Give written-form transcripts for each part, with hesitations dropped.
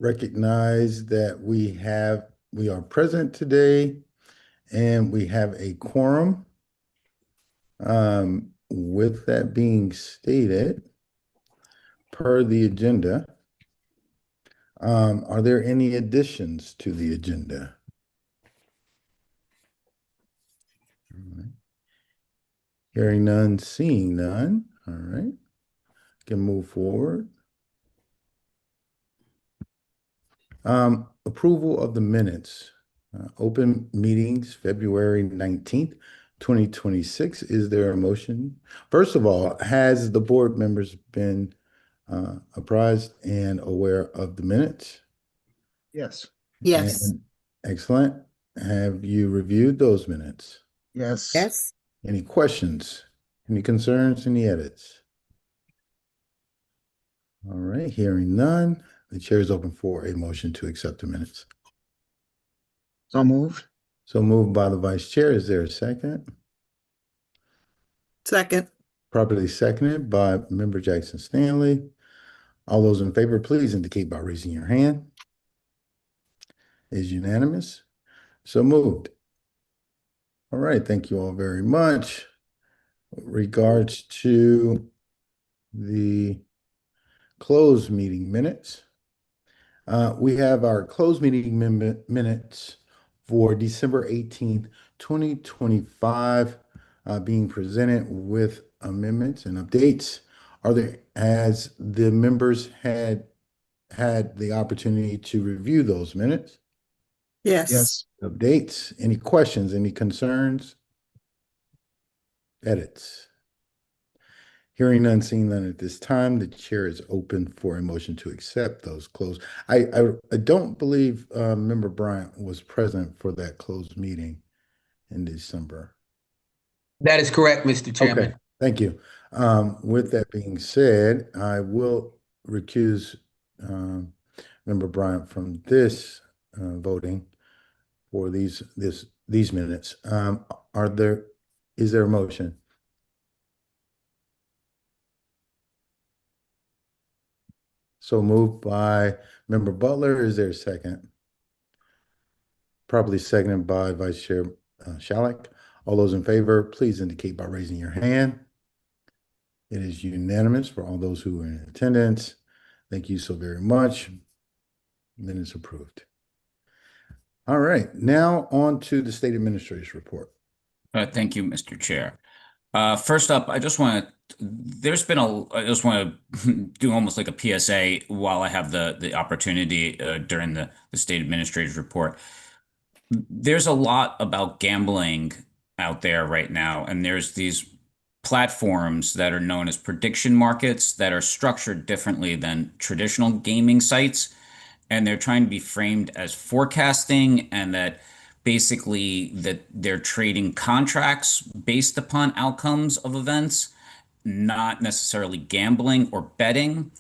recognize that we are present today and we have a quorum. With that being stated, per the agenda, are there any additions to the agenda? All right. Hearing none, seeing none. All right. Can move forward. Approval of the minutes. Open meetings, February 19th, 2026. Is there a motion? First of all, has the board members been apprised and aware of the minutes? Yes. Yes. And excellent. Have you reviewed those minutes? Yes. Yes. Any questions? Any concerns? Any edits? All right, hearing none. The chair is open for a motion to accept the minutes. So moved. So moved by the vice chair. Is there a second? Second. Properly seconded by Member Jackson Stanley. All those in favor, please indicate by raising your hand. It is unanimous. So moved. All right, thank you all very much. Regards to the closed meeting minutes. We have our closed meeting minutes for December 18th, 2025, being presented with amendments and updates. Has the members had the opportunity to review those minutes? Yes. Yes. Updates? Any questions? Any concerns? Edits? Hearing none, seeing none at this time, the chair is open for a motion to accept those closed. I don't believe Member Bryant was present for that closed meeting in December. That is correct, Mr. Chairman. Okay, thank you. With that being said, I will recuse Member Bryant from this voting for these minutes. Is there a motion? So moved by Member Butler. Is there a second? Properly seconded by Vice Chair Shalek. All those in favor, please indicate by raising your hand. It is unanimous for all those who are in attendance. Thank you so very much. Minutes approved. All right, now on to the State Administrator's report. Thank you, Mr. Chair. First up, I just want to do almost like a PSA while I have the opportunity during the State Administrator's report. There's a lot about gambling out there right now, and there's these platforms that are known as prediction markets that are structured differently than traditional gaming sites, and they're trying to be framed as forecasting, and that basically that they're trading contracts based upon outcomes of events, not necessarily gambling or betting.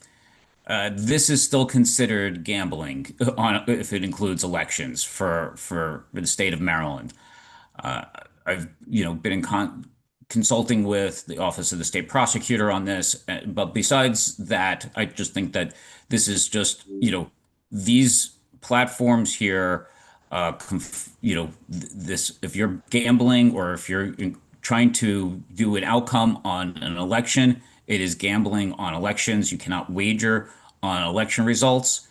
This is still considered gambling if it includes elections for the state of Maryland. I've been in consulting with the Office of the State Prosecutor on this, but besides that, I just think that this is just these platforms here. This, if you're gambling or if you're trying to do an outcome on an election, it is gambling on elections. You cannot wager on election results.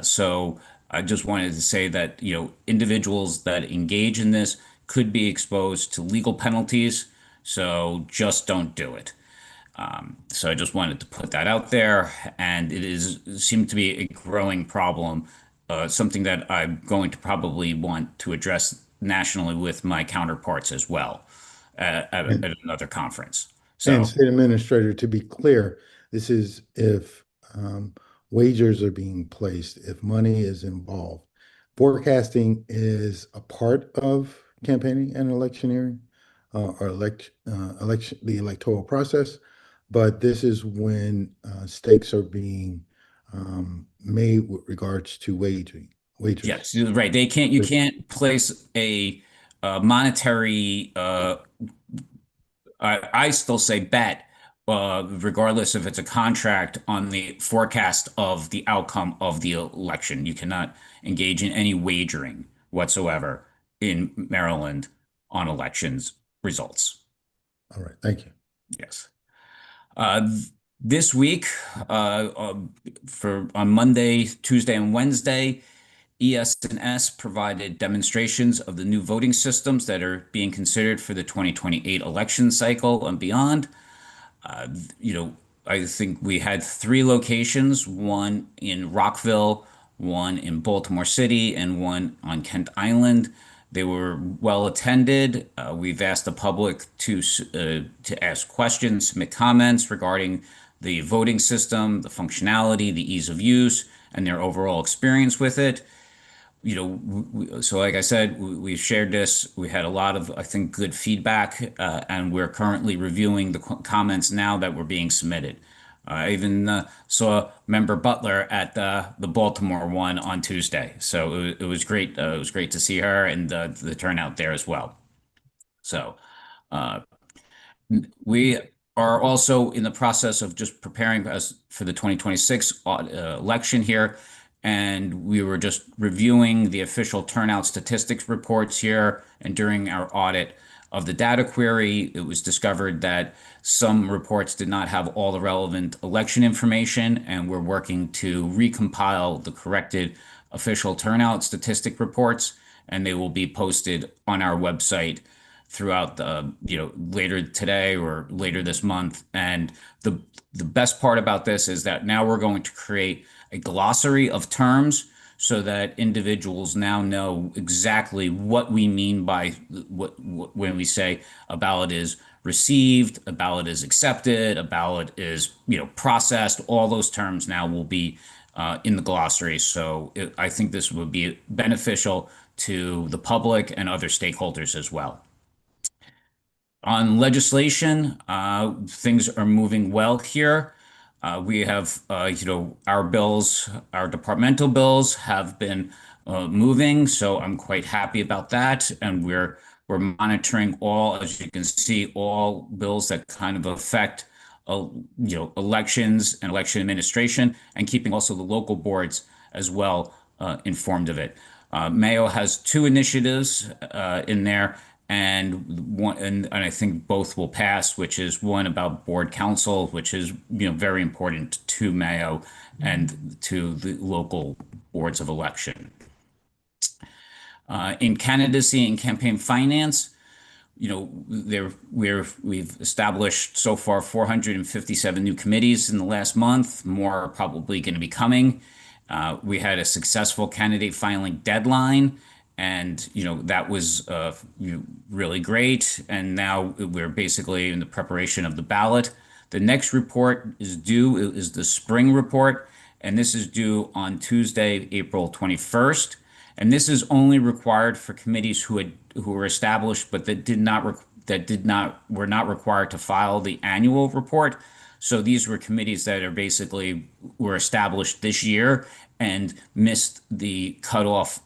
So I just wanted to say that, individuals that engage in this could be exposed to legal penalties. So just don't do it. So I just wanted to put that out there, and it seemed to be a growing problem, something that I'm going to probably want to address nationally with my counterparts as well at another conference. And State Administrator, to be clear, this is if wagers are being placed, if money is involved. Forecasting is a part of campaigning and electioneering, or the electoral process, but this is when stakes are being made with regards to wagering. Yes, you're right. You can't place a monetary, I still say bet regardless if it's a contract, on the forecast of the outcome of the election. You cannot engage in any wagering whatsoever in Maryland on elections results. All right, thank you. Yes. This week, for on Monday, Tuesday, and Wednesday, ES&S provided demonstrations of the new voting systems that are being considered for the 2028 election cycle and beyond. You know, I think we had three locations, one in Rockville, one in Baltimore City, and one on Kent Island. They were well attended. We've asked the public to ask questions, submit comments regarding the voting system, the functionality, the ease of use, and their overall experience with it. You know, so like I said, we've shared this. We had a lot of, I think, good feedback, and we're currently reviewing the comments now that were being submitted. I even saw Member Butler at the Baltimore one on Tuesday, so it was great. It was great to see her and the turnout there as well. So uh, we are also in the process of just preparing us for the 2026 election here. And we were just reviewing the official turnout statistics reports here. And during our audit of the data query, it was discovered that some reports did not have all the relevant election information. And we're working to recompile the corrected official turnout statistic reports. And they will be posted on our website throughout the, you know, later today or later this month. And the best part about this is that now we're going to create a glossary of terms so that individuals now know exactly what we mean by when we say a ballot is received, a ballot is accepted, a ballot is, you know, processed. All those terms now will be in the glossary. So I think this would be beneficial to the public and other stakeholders as well. On legislation, things are moving well here. We have, you know, our bills, our departmental bills have been moving, so I'm quite happy about that. And we're monitoring all, as you can see, all bills that kind of affect, you know, elections and election administration, and keeping also the local boards as well informed of it. Mayo has two initiatives in there, and one, and I think both will pass, which is one about board council, which is, you know, very important to Mayo and to the local boards of election. In candidacy and campaign finance, you know, we've established so far 457 new committees in the last month. More are probably going to be coming. We had a successful candidate filing deadline, and you know that was really great. And now we're basically in the preparation of the ballot. The next report is the spring report, and this is due on Tuesday, April 21st. And this is only required for committees who were established, but were not required to file the annual report. So these were committees that were established this year and missed the cutoff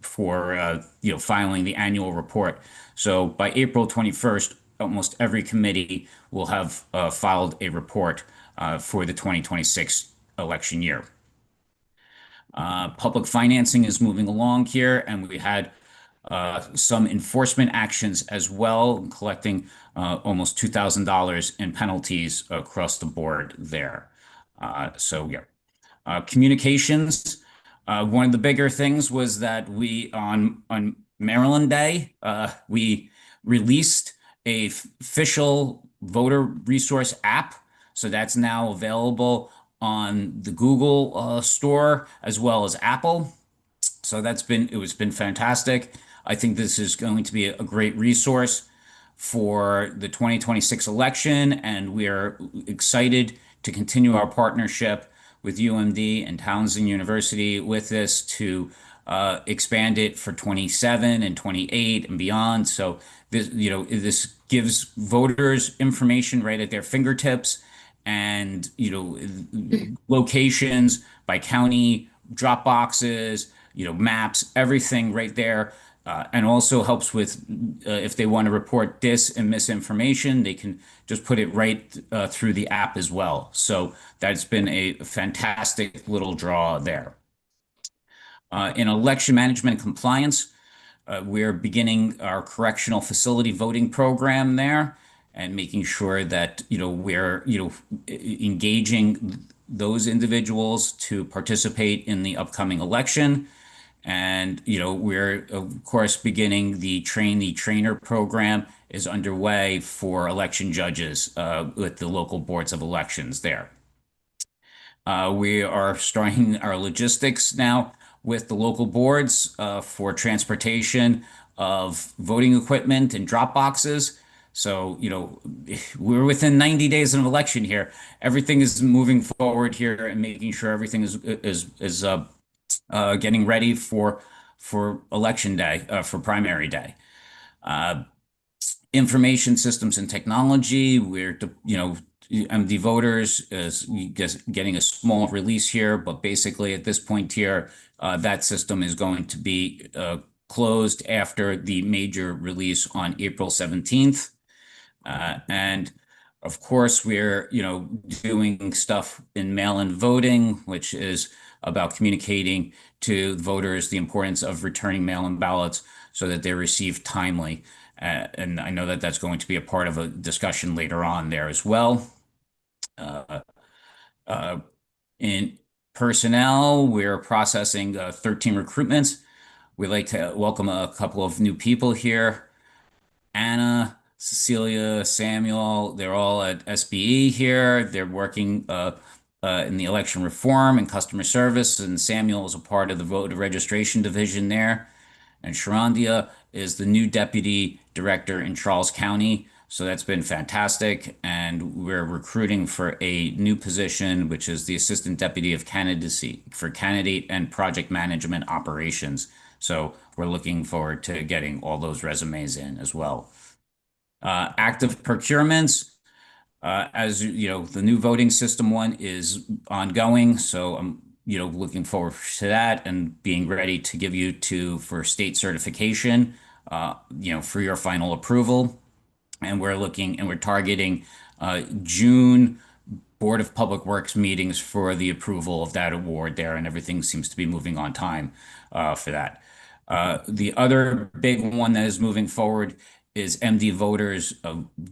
for you know, filing the annual report. So by April 21st, almost every committee will have filed a report for the 2026 election year. Public financing is moving along here, and we had some enforcement actions as well, collecting almost $2,000 in penalties across the board there. So yeah, communications. One of the bigger things was that we on Maryland Day we released a official voter resource app, so that's now available on the Google store as well as Apple. So it's been fantastic. I think this is going to be a great resource for the 2026 election, and we are excited to continue our partnership with UMD and Townsend University with this to expand it for 27 and 28 and beyond. So this, you know, this gives voters information right at their fingertips, and you know, locations by county, drop boxes, you know, maps, everything right there And also helps with if they want to report dis and misinformation, they can just put it right through the app as well. So that's been a fantastic little draw there. In election management and compliance, we're beginning our correctional facility voting program there and making sure that, we're, engaging those individuals to participate in the upcoming election. And, we're, of course, beginning the Train the Trainer program is underway for election judges with the local boards of elections there. We are starting our logistics now with the local boards for transportation of voting equipment and drop boxes. So, we're within 90 days of an election here. Everything is moving forward here and making sure everything is getting ready for election day, for primary day. Information systems and technology, we're, MD Voters is getting a small release here, but basically at this point here, that system is going to be closed after the major release on April 17th. And of course, we're, doing stuff in mail-in voting, which is about communicating to voters the importance of returning mail-in ballots so that they're received timely. And I know that that's going to be a part of a discussion later on there as well. In personnel, we're processing 13 recruitments. We'd like to welcome a couple of new people here. Anna, Cecilia, Samuel, they're all at SBE here. They're working in the election reform and customer service, and Samuel is a part of the voter registration division there. And Sharondia is the new deputy director in Charles County. So that's been fantastic. And we're recruiting for a new position, which is the assistant deputy of candidacy for candidate and project management operations. So we're looking forward to getting all those resumes in as well. Active procurements, as you know, the new voting system one is ongoing. So I'm, looking forward to that and being ready to give you for state certification, for your final approval. And we're targeting June Board of Public Works meetings for the approval of that award there, and everything seems to be moving on time for that. The other big one that is moving forward is MD Voters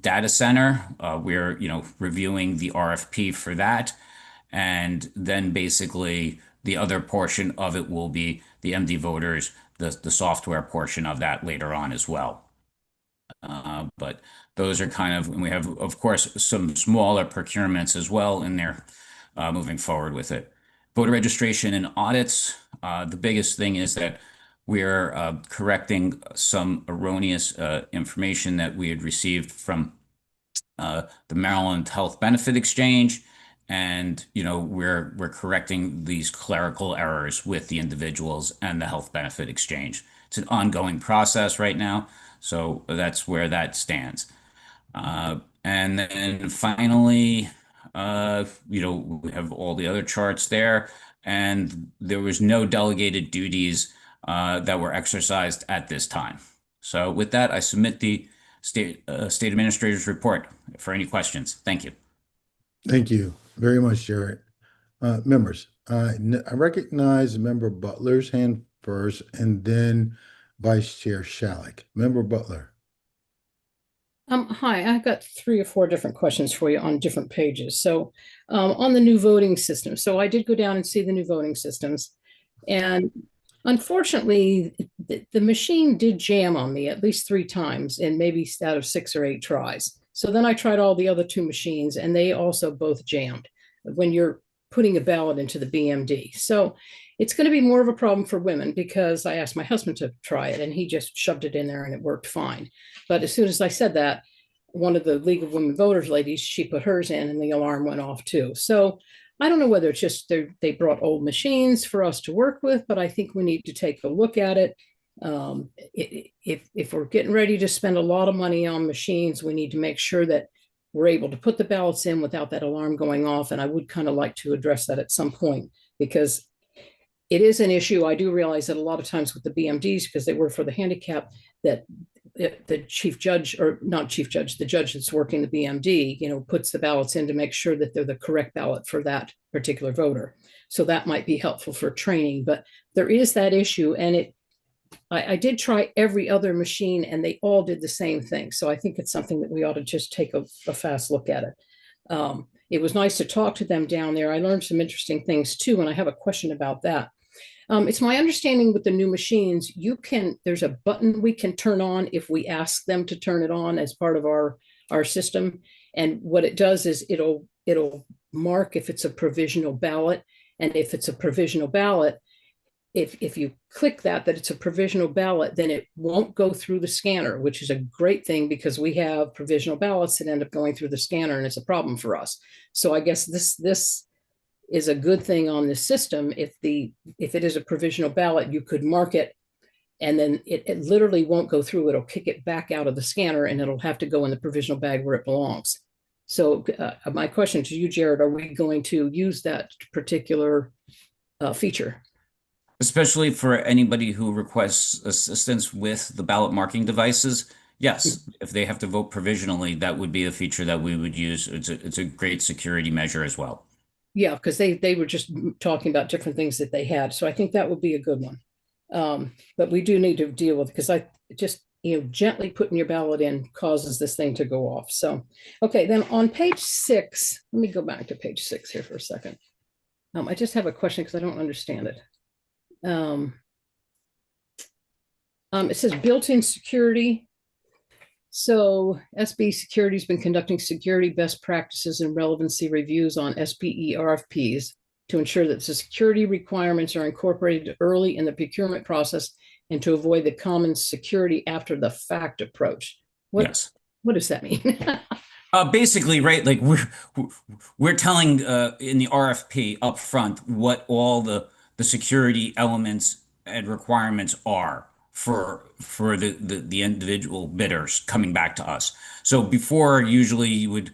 Data Center. We're reviewing the RFP for that, and then basically the other portion of it will be the MD Voters, the software portion of that later on as well. But those are kind of, and we have, of course, some smaller procurements as well in there moving forward with it. Voter registration and audits. The biggest thing is that we're correcting some erroneous information that we had received from the Maryland Health Benefit Exchange. And, we're correcting these clerical errors with the individuals and the Health Benefit Exchange. It's an ongoing process right now. So that's where that stands. And then finally, we have all the other charts there, and there was no delegated duties that were exercised at this time. So with that, I submit the state administrator's report for any questions. Thank you. Thank you very much, Jared. Members, I recognize Member Butler's hand first, and then Vice Chair Shalik. Member Butler. Hi, I've got 3 or 4 different questions for you on different pages. So on the new voting system. So I did go down and see the new voting systems. And unfortunately, the machine did jam on me at least 3 times, and maybe out of 6 or 8 tries. So then I tried all the other 2 machines, and they also both jammed when you're putting a ballot into the BMD. So it's going to be more of a problem for women, because I asked my husband to try it and he just shoved it in there and it worked fine. But as soon as I said that, one of the League of Women Voters ladies, she put hers in and the alarm went off too. So I don't know whether it's just they brought old machines for us to work with, but I think we need to take a look at it. If we're getting ready to spend a lot of money on machines, we need to make sure that we're able to put the ballots in without that alarm going off. And I would kind of like to address that at some point, because it is an issue. I do realize that a lot of times with the BMDs, because they were for the handicap, that the chief judge, or not chief judge, the judge that's working the BMD, puts the ballots in to make sure that they're the correct ballot for that particular voter. So that might be helpful for training, but there is that issue. And I did try every other machine and they all did the same thing. So I think it's something that we ought to just take a fast look at it. It was nice to talk to them down there. I learned some interesting things too, and I have a question about that. It's my understanding with the new machines, there's a button we can turn on if we ask them to turn it on as part of our system. And what it does is it'll mark if it's a provisional ballot. And if it's a provisional ballot, if you click that it's a provisional ballot, then it won't go through the scanner, which is a great thing because we have provisional ballots that end up going through the scanner and it's a problem for us. So I guess this is a good thing on the system. If it is a provisional ballot, you could mark it and then it literally won't go through. It'll kick it back out of the scanner and it'll have to go in the provisional bag where it belongs. So my question to you, Jared, are we going to use that particular feature? Especially for anybody who requests assistance with the ballot marking devices. Yes, if they have to vote provisionally, that would be a feature that we would use. It's a great security measure as well. Yeah, because they were just talking about different things that they had. So I think that would be a good one. But we do need to deal with it because I just, gently putting your ballot in causes this thing to go off. So, okay, then on page 6, let me go back to page 6 here for a second. I just have a question because I don't understand it. It says built-in security. So SB Security has been conducting security best practices and relevancy reviews on SPE RFPs to ensure that the security requirements are incorporated early in the procurement process and to avoid the common security after the fact approach. Yes. What does that mean? Basically, right, like we're telling in the RFP up front what all the security elements and requirements are for the individual bidders coming back to us. So before, usually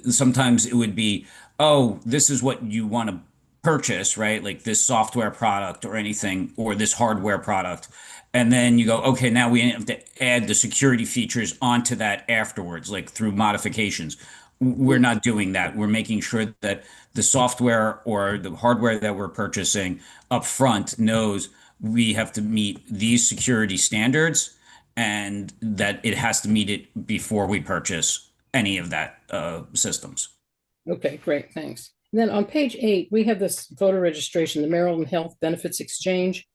sometimes it would be, oh, this is what you want to purchase, right? Like this software product or anything, or this hardware product. And then you go, okay, now we have to add the security features onto that afterwards, like through modifications. We're not doing that. We're making sure that the software or the hardware that we're purchasing up front knows we have to meet these security standards and that it has to meet it before we purchase any of that systems. Okay, great, thanks. And then on page 8, we have this voter registration, the Maryland Health Benefits Exchange.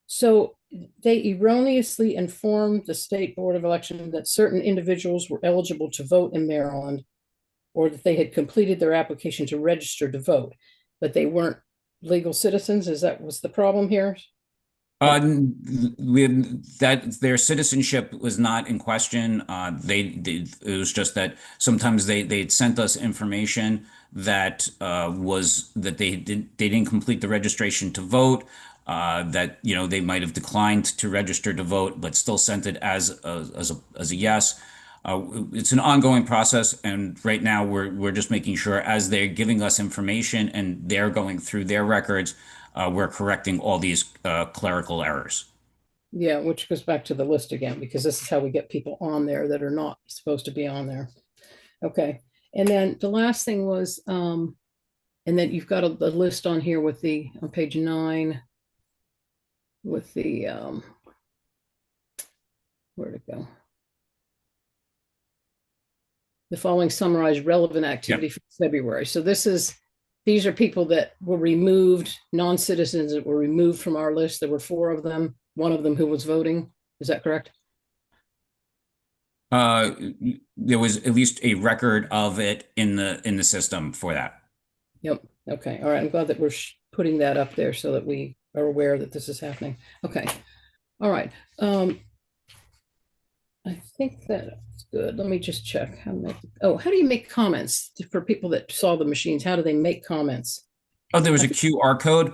So they erroneously informed the State Board of Election that certain individuals were eligible to vote in Maryland, or that they had completed their application to register to vote, but they weren't legal citizens. Was the problem here? That their citizenship was not in question. It was just that sometimes they'd sent us information that was that they didn't complete the registration to vote. That they might have declined to register to vote, but still sent it as a yes. It's an ongoing process, and right now we're just making sure as they're giving us information and they're going through their records, we're correcting all these clerical errors. Yeah, which goes back to the list again, because this is how we get people on there that are not supposed to be on there. Okay, and then the last thing was, and then you've got a list on here with on page 9, with the, where'd it go? The following summarized relevant activity for February. So these are people that were removed, non-citizens that were removed from our list. There were 4 of them, one of them who was voting. Is that correct? There was at least a record of it in the system for that. Yep. Okay. All right. I'm glad that we're putting that up there so that we are aware that this is happening. Okay. All right. I think that's good. Let me just check. How do you make comments for people that saw the machines? How do they make comments? Oh, there was a QR code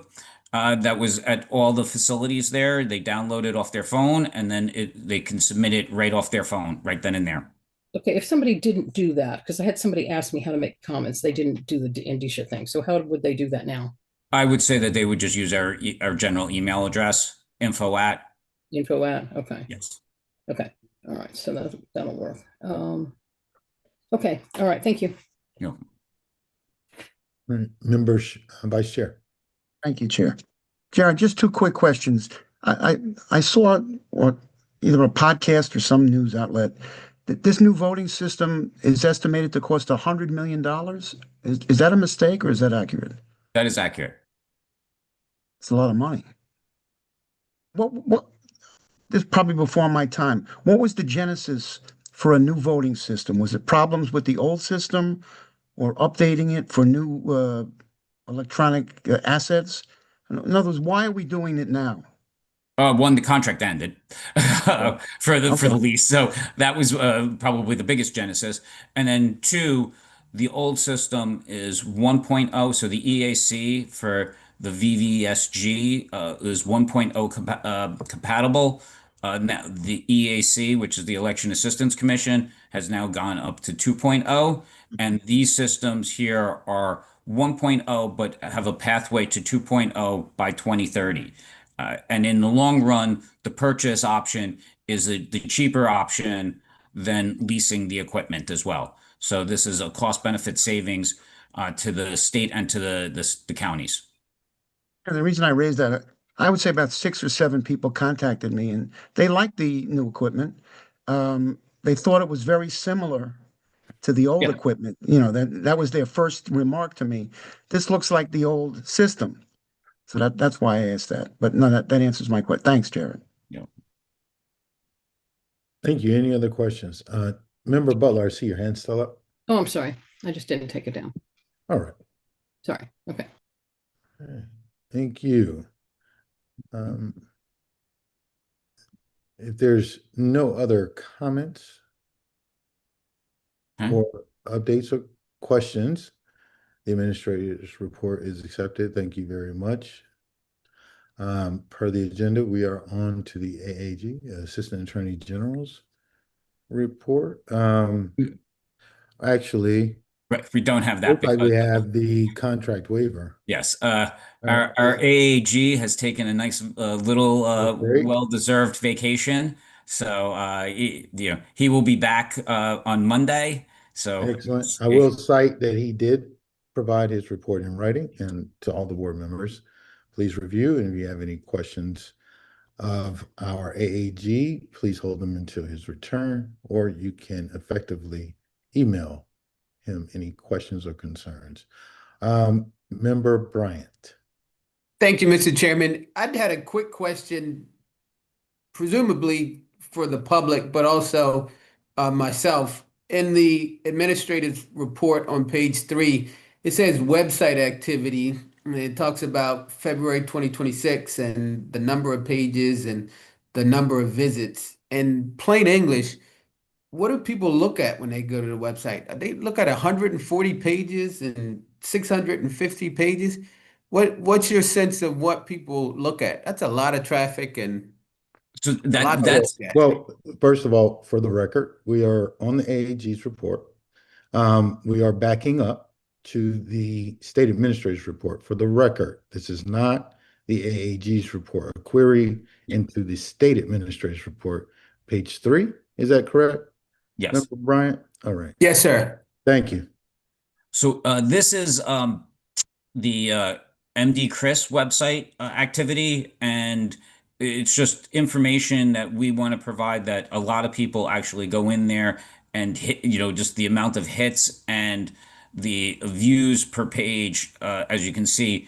that was at all the facilities there. They download it off their phone, and then they can submit it right off their phone, right then and there. Okay, if somebody didn't do that, because I had somebody ask me how to make comments, they didn't do the Indicia thing. So how would they do that now? I would say that they would just use our general email address, info at. Info at, okay, Yes. okay, all right, so that'll work. Okay, all right, thank you. You know, Right. Members, Vice Chair. Thank you, Chair. Jared, just two quick questions. I saw or either a podcast or some news outlet that this new voting system is estimated to cost $100 million. Is that a mistake or is that accurate? that is accurate. It's a lot of money. What this is probably before my time. What was the genesis for a new voting system? Was it problems with the old system or updating it for new electronic assets? In other words, why are we doing it now? One, the contract ended for the Okay. lease, so that was probably the biggest genesis. And then two, the old system is 1.0, so the EAC for the VVSG is 1.0 compatible. Now the EAC, which is the Election Assistance Commission, has now gone up to 2.0, and these systems here are 1.0, but have a pathway to 2.0 by 2030. And in the long run, the purchase option is the cheaper option than leasing the equipment as well. So this is a cost benefit savings to the state and to the counties. And the reason I raised that, I would say about 6 or 7 people contacted me and they liked the new equipment. They thought it was very similar to the old Yeah. equipment. That was their first remark to me. This looks like the old system. So that's why I asked that. But no, that answers my question. Thanks, Jared. Yeah. Thank you. Any other questions? Member Butler, I see your hand still up. Oh, I'm sorry, I just didn't take it down, All right. sorry, okay. All right. Thank you. Um, if there's no other comments Okay. or updates or questions, the administrator's report is accepted. Thank you very much. Per the agenda, we are on to the AAG, Assistant Attorney General's report. Actually, Right. We don't have that looks like we because have the contract waiver. yes, our AAG has taken a nice little Great. well-deserved vacation. So he will be back on Monday. So Excellent. I will cite that he did provide his report in writing, and to all the board members, please review. And if you have any questions of our AAG, please hold them until his return, or you can effectively email him any questions or concerns. Member Bryant. Thank you, Mr. Chairman. I'd had a quick question, presumably for the public, but also myself. In the administrative report on page 3, it says website activity. And it talks about February 2026 and the number of pages and the number of visits. In plain English, what do people look at when they go to the website? They look at 140 pages and 650 pages. What's your sense of what people look at? That's a lot of traffic and so a lot to that's look at. Well, first of all, for the record, we are on the AAG's report. We are backing up to the state administrator's report. For the record, this is not the AAG's report. A query into the state administrator's report, page 3. Is that correct? yes. Member Bryant? All right. Yes, sir. Thank you. So this is the MD Chris website activity, and it's just information that we want to provide that a lot of people actually go in there and hit, just the amount of hits and the views per page. As you can see,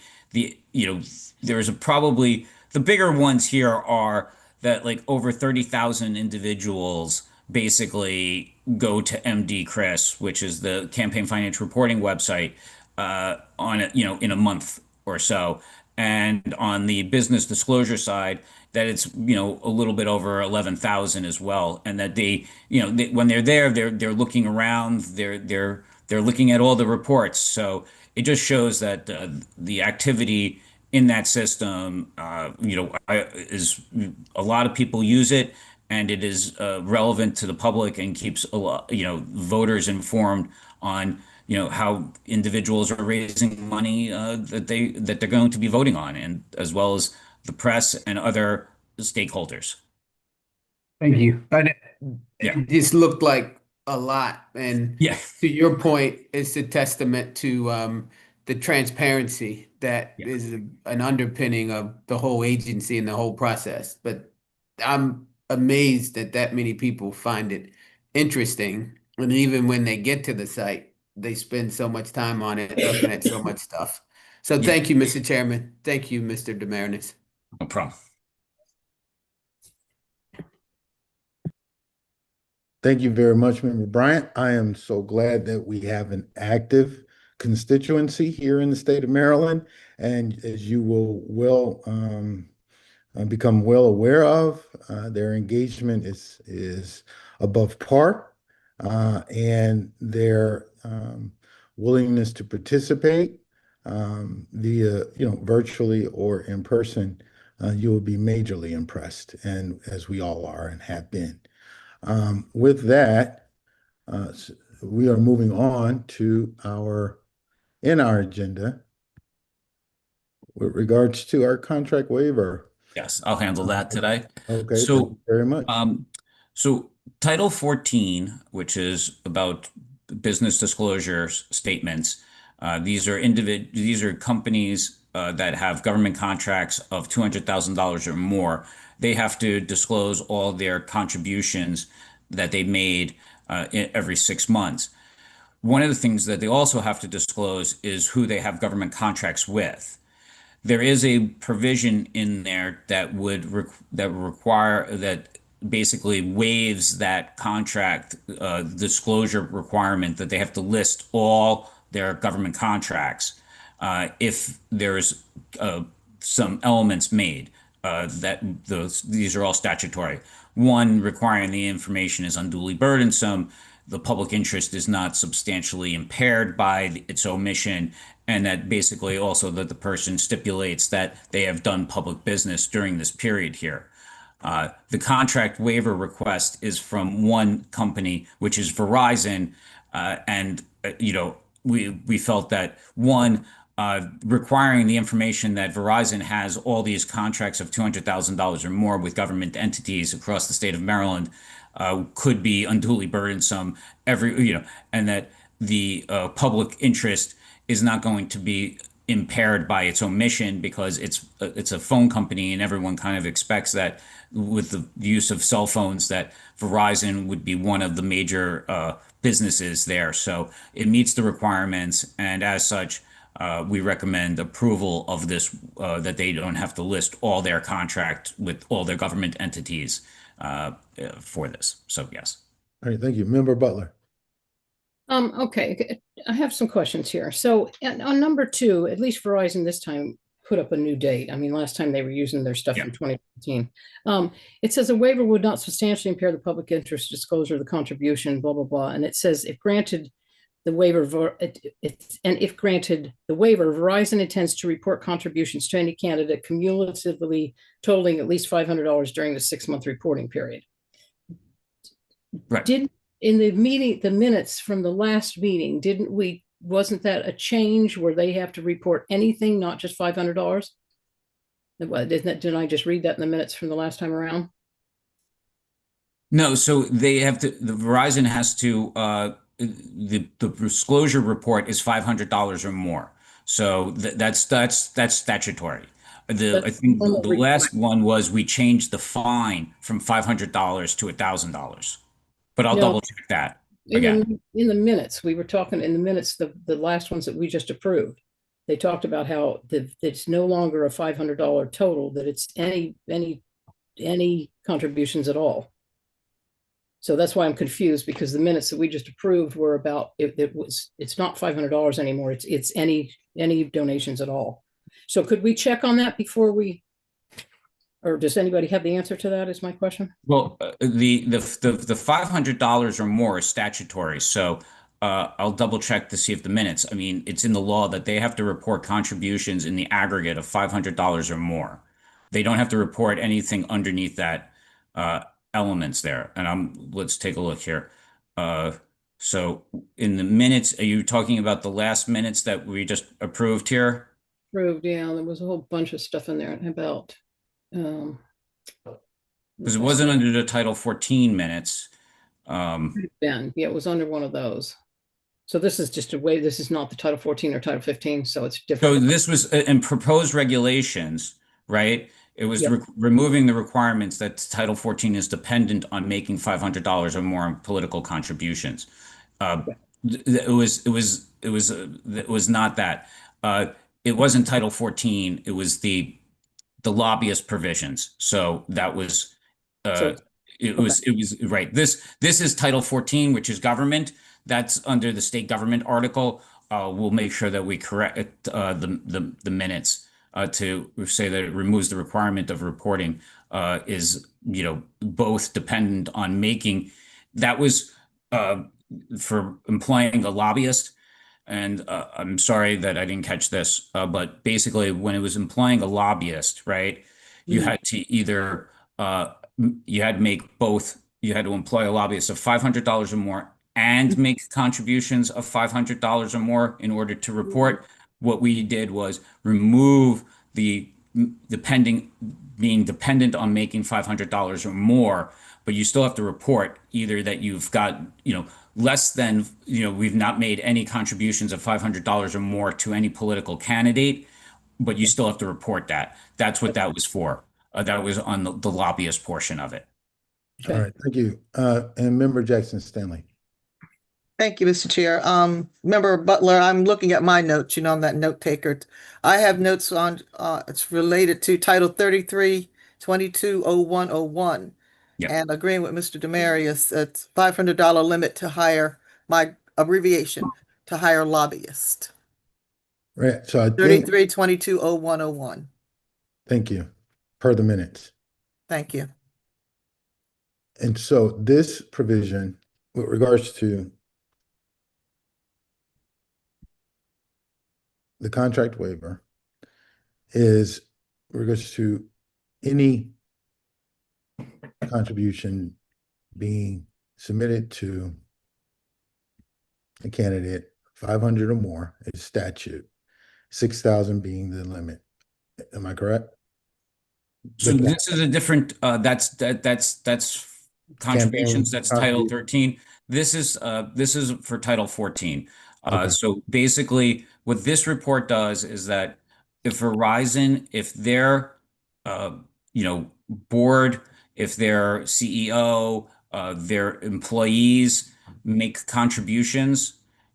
there's probably the bigger ones here are that like over 30,000 individuals basically go to MD Chris, which is the campaign finance reporting website, on it, in a month or so. And on the business disclosure side, that it's, a little bit over 11,000 as well. And that when they're there, they're looking around, they're looking at all the reports. So it just shows that the activity in that system, is a lot of people use it, and it is relevant to the public and keeps a lot, voters informed on how individuals are raising money that they're going to be voting on, and as well as the press and other stakeholders. Thank you. Yeah. It just looked like a lot. And Yeah. to your point, it's a testament to the transparency that Yeah. is an underpinning of the whole agency and the whole process. But I'm amazed that many people find it interesting. And even when they get to the site, they spend so much time on it, looking at so much stuff. So Yeah. thank you, Mr. Chairman. Thank you, Mr. Demarinis. No problem. Thank you very much, Member Bryant. I am so glad that we have an active constituency here in the state of Maryland. And as you will become well aware of, their engagement is above par, and their willingness to participate via virtually or in person, you will be majorly impressed, and as we all are and have been. With that, we are moving on to our agenda with regards to our contract waiver. Yes, I'll handle that today. Okay, thank So, you very much. so Title 14, which is about business disclosure statements, these are companies that have government contracts of $200,000 or more. They have to disclose all their contributions that they made every 6 months. One of the things that they also have to disclose is who they have government contracts with. There is a provision in there that would require that basically waives that contract disclosure requirement that they have to list all their government contracts if there's some elements made these are all statutory. One, requiring the information is unduly burdensome, the public interest is not substantially impaired by its omission, and that basically also that the person stipulates that they have done public business during this period here. The contract waiver request is from one company, which is Verizon, and we felt that one, requiring the information that Verizon has all these contracts of $200,000 or more with government entities across the state of Maryland could be unduly burdensome and that the public interest is not going to be impaired by its omission because it's a phone company and everyone kind of expects that with the use of cell phones that Verizon would be one of the major businesses there. So it meets the requirements, and as such, we recommend approval of this, that they don't have to list all their contract with all their government entities for this. So yes. All right, thank you. Member Butler. Okay, I have some questions here. So on number 2, at least Verizon this time put up a new date. I mean, last time they were using their stuff from 2015. It says a waiver would not substantially impair the public interest disclosure of the contribution, blah, blah, blah. And it says if granted the waiver, if granted the waiver, Verizon intends to report contributions to any candidate cumulatively totaling at least $500 during the 6-month reporting period. Right. In the meeting, the minutes from the last meeting, wasn't that a change where they have to report anything, not just $500? Didn't I just read that in the minutes from the last time around? No, so the Verizon has to, the disclosure report is $500 or more. So that's statutory. I think the last one was we changed the fine from $500 to $1,000. But I'll double check that again. In the minutes, we were talking in the minutes, the last ones that we just approved, they talked about how it's no longer a $500 total, that it's any contributions at all. So that's why I'm confused, because the minutes that we just approved were about it's not $500 anymore. It's any donations at all. So could we check on that before we? Or does anybody have the answer to that is my question? Well, the $500 or more is statutory. So I'll double check to see if the minutes, I mean, it's in the law that they have to report contributions in the aggregate of $500 or more. They don't have to report anything underneath that elements there. And let's take a look here. So in the minutes, are you talking about the last minutes that we just approved here? Approved, yeah, there was a whole bunch of stuff in there about, um, Because it wasn't under the Title 14 minutes. Ben, yeah, it was under one of those. So this is just a way, this is not the Title 14 or Title 15, so it's So different. this was in proposed regulations, right? It was Yep. removing the requirements that Title 14 is dependent on making $500 or more in political contributions. Uh, it was not that. It wasn't Title 14. It was the lobbyist provisions. So that was uh, So, it was right. This is Title 14, which is government. That's under the state government article. We'll make sure that we correct the minutes to say that it removes the requirement of reporting is both dependent on making that was for employing a lobbyist. And I'm sorry that I didn't catch this, but basically, when it was employing a lobbyist, right, you had to either you had to make both. You had to employ a lobbyist of $500 or more and make contributions of $500 or more in order to report. What we did was remove the depending being dependent on making $500 or more, but you still have to report either that you've got, less than, we've not made any contributions of $500 or more to any political candidate, but you still have to report that. That's what that was for. That was on the lobbyist portion of it. All okay. right, thank you. And Member Jackson Stanley. Thank you, Mr. Chair. Member Butler, I'm looking at my notes, I'm that note taker. I have notes on, it's related to Title 33, 220101. Yep. And agreeing with Mr. Demarius, it's $500 limit to hire, my abbreviation, to hire lobbyist. Right, so I think, 33, 220101. thank you, per the minutes. Thank you. And so this provision with regards to the contract waiver is regards to any contribution being submitted to a candidate, 500 or more is statute, 6,000 being the limit. Am I correct? So this is a different, that's contributions, that's Title 13. This is for Title 14. Okay. So basically what this report does is that if Verizon, if their, board, if their CEO, their employees make contributions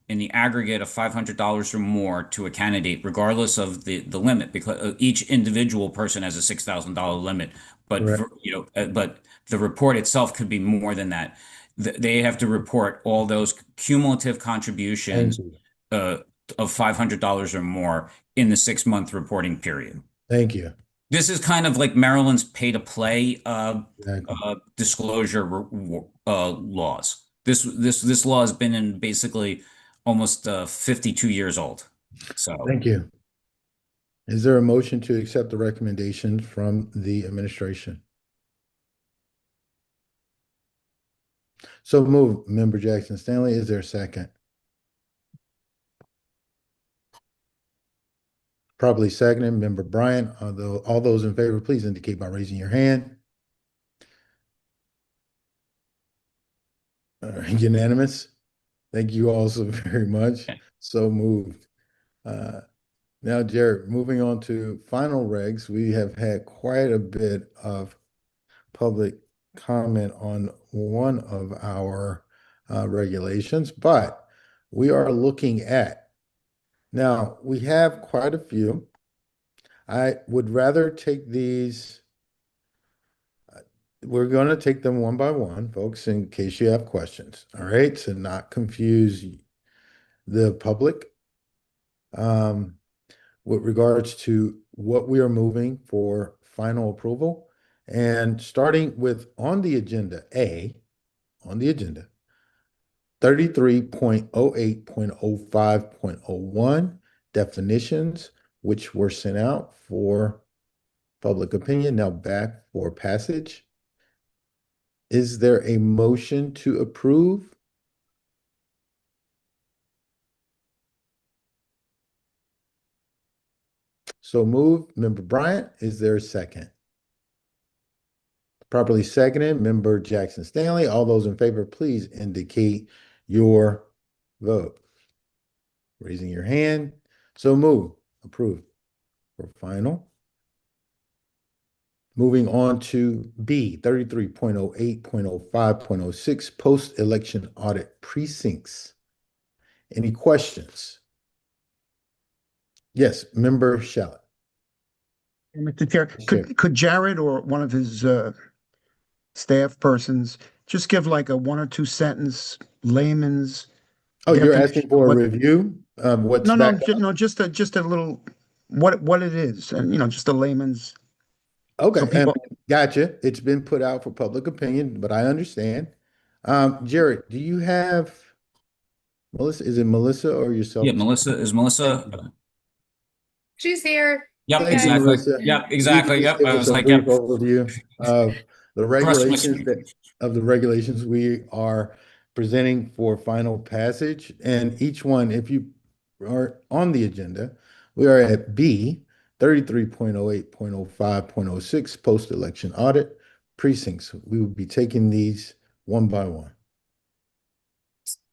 in the aggregate of $500 or more to a candidate, regardless of the limit, because each individual person has a $6,000 limit. But Correct. but the report itself could be more than that. They have to report all those cumulative contributions Thank you. Of $500 or more in the 6-month reporting period. Thank you. This is kind of like Maryland's pay-to-play Exactly. disclosure laws. This law has been in basically almost 52 years old. So Thank you. Is there a motion to accept the recommendation from the administration? So move, Member Jackson Stanley. Is there a second? Probably seconded, Member Bryant. Although all those in favor, please indicate by raising your hand. Unanimous. Thank you all so very much. Okay. So moved. Now, Jared, moving on to final regs, we have had quite a bit of public comment on one of our regulations, but we are looking at, now we have quite a few. I would rather take these, we're going to take them one by one, folks, in case you have questions, all right? To not confuse the public. With regards to what we are moving for final approval. And starting with on the agenda, 33.08.05.01 definitions, which were sent out for public opinion, now back for passage. Is there a motion to approve So moved. Member Bryant, is there a second? Properly seconded. Member Jackson Stanley. All those in favor, please indicate your vote. Raising your hand. So moved. Approved. For final. Moving on to B, 33.08.05.06, post-election audit precincts. Any questions? Yes, Member Shallot. Mr. Chair, Sure. could Jared or one of his staff persons just give like a 1 or 2 sentence layman's Oh, you're definition asking for a of what- review of what's No, back? no, just a little what it is, and just a layman's. Okay, So people- gotcha. It's been put out for public opinion, but I understand. Jared, do you have Melissa? Is it Melissa or yourself? Yeah, Melissa, is Melissa? She's here. Yep, Thank you, exactly. Melissa. Yep, You exactly. can just Yep. give I us was a like, brief yep. overview of the regulations Christmas. of the regulations we are presenting for final passage. And each one, if you are on the agenda, we are at B, 33.08.05.06, post-election audit precincts. We will be taking these one by one.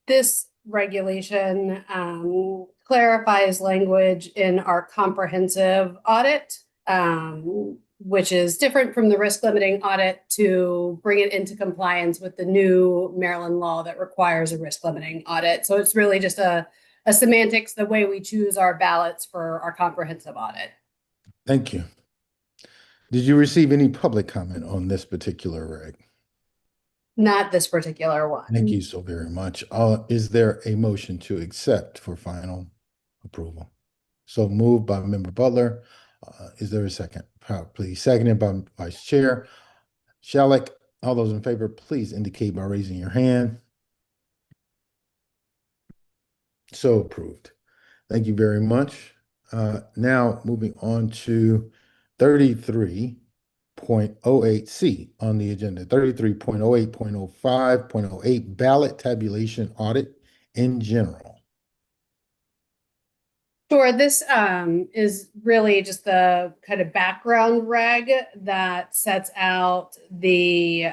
This regulation clarifies language in our comprehensive audit, which is different from the risk limiting audit to bring it into compliance with the new Maryland law that requires a risk limiting audit. So it's really just a semantics, the way we choose our ballots for our comprehensive audit. Thank you. Did you receive any public comment on this particular reg? Not this particular one. Thank you so very much. Is there a motion to accept for final approval? So moved by Member Butler. Is there a second? Please, seconded by Vice Chair Shalek. All those in favor, please indicate by raising your hand. So approved. Thank you very much. Now moving on to 33.08C on the agenda, 33.08.05.08 ballot tabulation audit in general. Sure, this is really just the kind of background reg that sets out the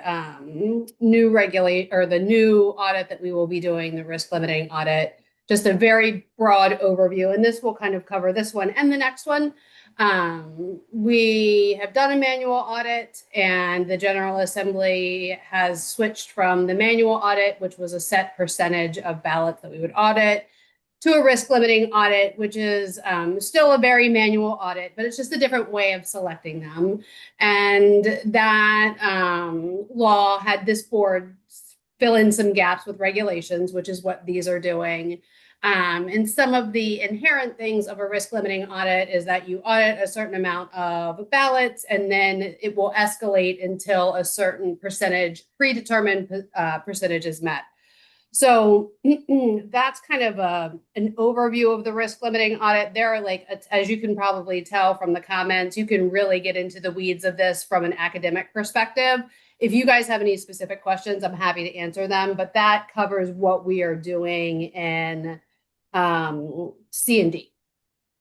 new audit that we will be doing, the risk limiting audit. Just a very broad overview, and this will kind of cover this one and the next one. We have done a manual audit, and the General Assembly has switched from the manual audit, which was a set percentage of ballots that we would audit, to a risk limiting audit, which is still a very manual audit, but it's just a different way of selecting them. And that law had this board fill in some gaps with regulations, which is what these are doing. And some of the inherent things of a risk limiting audit is that you audit a certain amount of ballots, and then it will escalate until a certain percentage, predetermined percentage is met. So that's kind of an overview of the risk limiting audit. There are, like, as you can probably tell from the comments, you can really get into the weeds of this from an academic perspective. If you guys have any specific questions, I'm happy to answer them, but that covers what we are doing in C and D.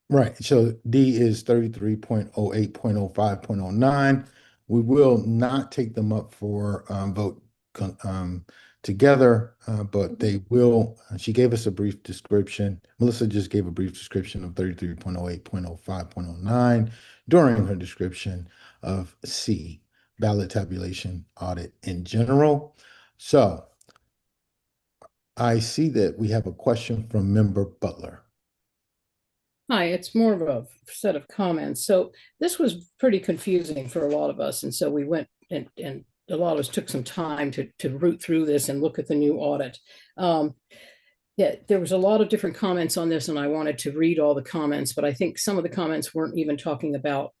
Right. So D is 33.08.05.09. We will not take them up for vote together, but they will. She gave us a brief description. Melissa just gave a brief description of 33.08.05.09 during her description of C, ballot tabulation audit in general. So I see that we have a question from Member Butler. Hi, it's more of a set of comments. So this was pretty confusing for a lot of us. And so we went and a lot of us took some time to root through this and look at the new audit. Yeah, there was a lot of different comments on this, and I wanted to read all the comments, but I think some of the comments weren't even talking about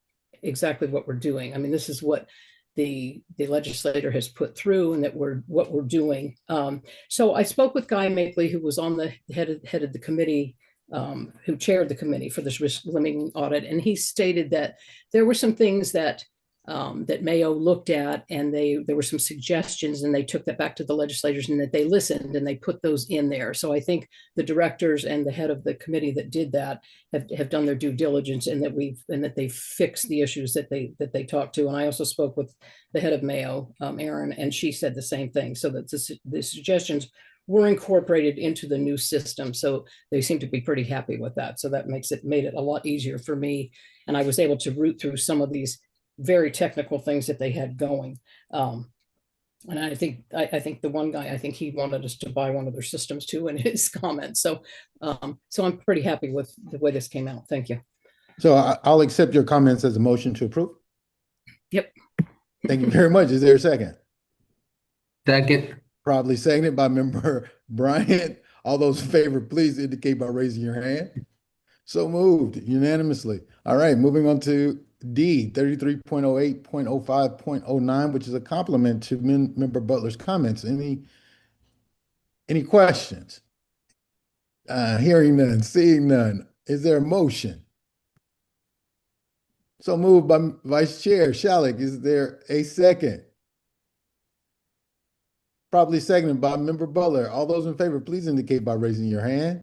exactly what we're doing. I mean, this is what the legislator has put through, and what we're doing. So I spoke with Guy Makeley, who was on the head of the committee, who chaired the committee for this risk limiting audit, and he stated that there were some things that that Mayo looked at, and there were some suggestions, and they took that back to the legislators, and that they listened and they put those in there. So I think the directors and the head of the committee that did that have done their due diligence, and that they fixed the issues that they talked to. And I also spoke with the head of Mayo, Erin, and she said the same thing. So that the suggestions were incorporated into the new system. So they seem to be pretty happy with that. So that made it a lot easier for me. And I was able to root through some of these very technical things that they had going. And I think the one guy, I think he wanted us to buy one of their systems too in his comments. So I'm pretty happy with the way this came out. Thank you. So I'll accept your comments as a motion to approve. Yep. Thank you very much. Is there a second? Second. Probably seconded by member Bryant. All those in favor, please indicate by raising your hand. So moved unanimously. All right, moving on to D, 33.08.05.09, which is a complement to member Butler's comments. Any questions? Hearing none, seeing none. Is there a motion? So moved by Vice Chair Shalek. Is there a second? Probably seconded by member Butler. All those in favor, please indicate by raising your hand.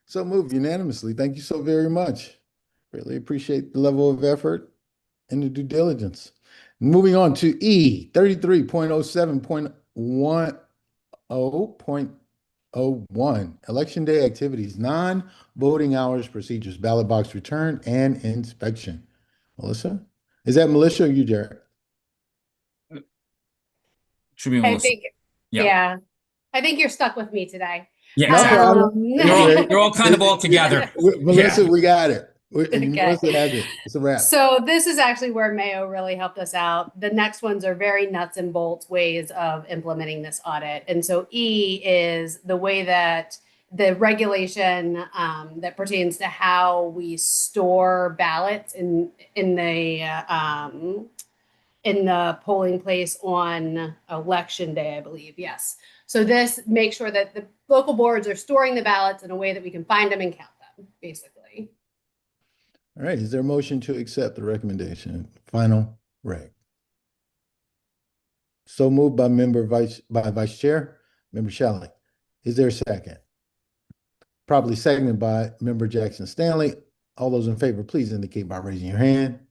So moved unanimously. Thank you so very much. Really appreciate the level of effort and the due diligence. Moving on to E, 33.07.10.01, Election Day Activities, non-voting hours, procedures, ballot box return, and inspection. Melissa? Is that Melissa or you, Jared? Should be I Melissa. think, Yeah. yeah, I think you're stuck with me today. Yeah, No exactly. problem. You're all kind of all together. Melissa, Yeah. we got it. Okay. Melissa has it. It's a wrap. So this is actually where Mayo really helped us out. The next ones are very nuts and bolts ways of implementing this audit. And so E is the way that the regulation that pertains to how we store ballots in the polling place on election day, I believe. Yes. So this makes sure that the local boards are storing the ballots in a way that we can find them and count them, basically. All right, is there a motion to accept the recommendation? Final reg. So moved by Vice Chair, Member Shelley. Is there a second? Probably seconded by Member Jackson Stanley. All those in favor, please indicate by raising your hand.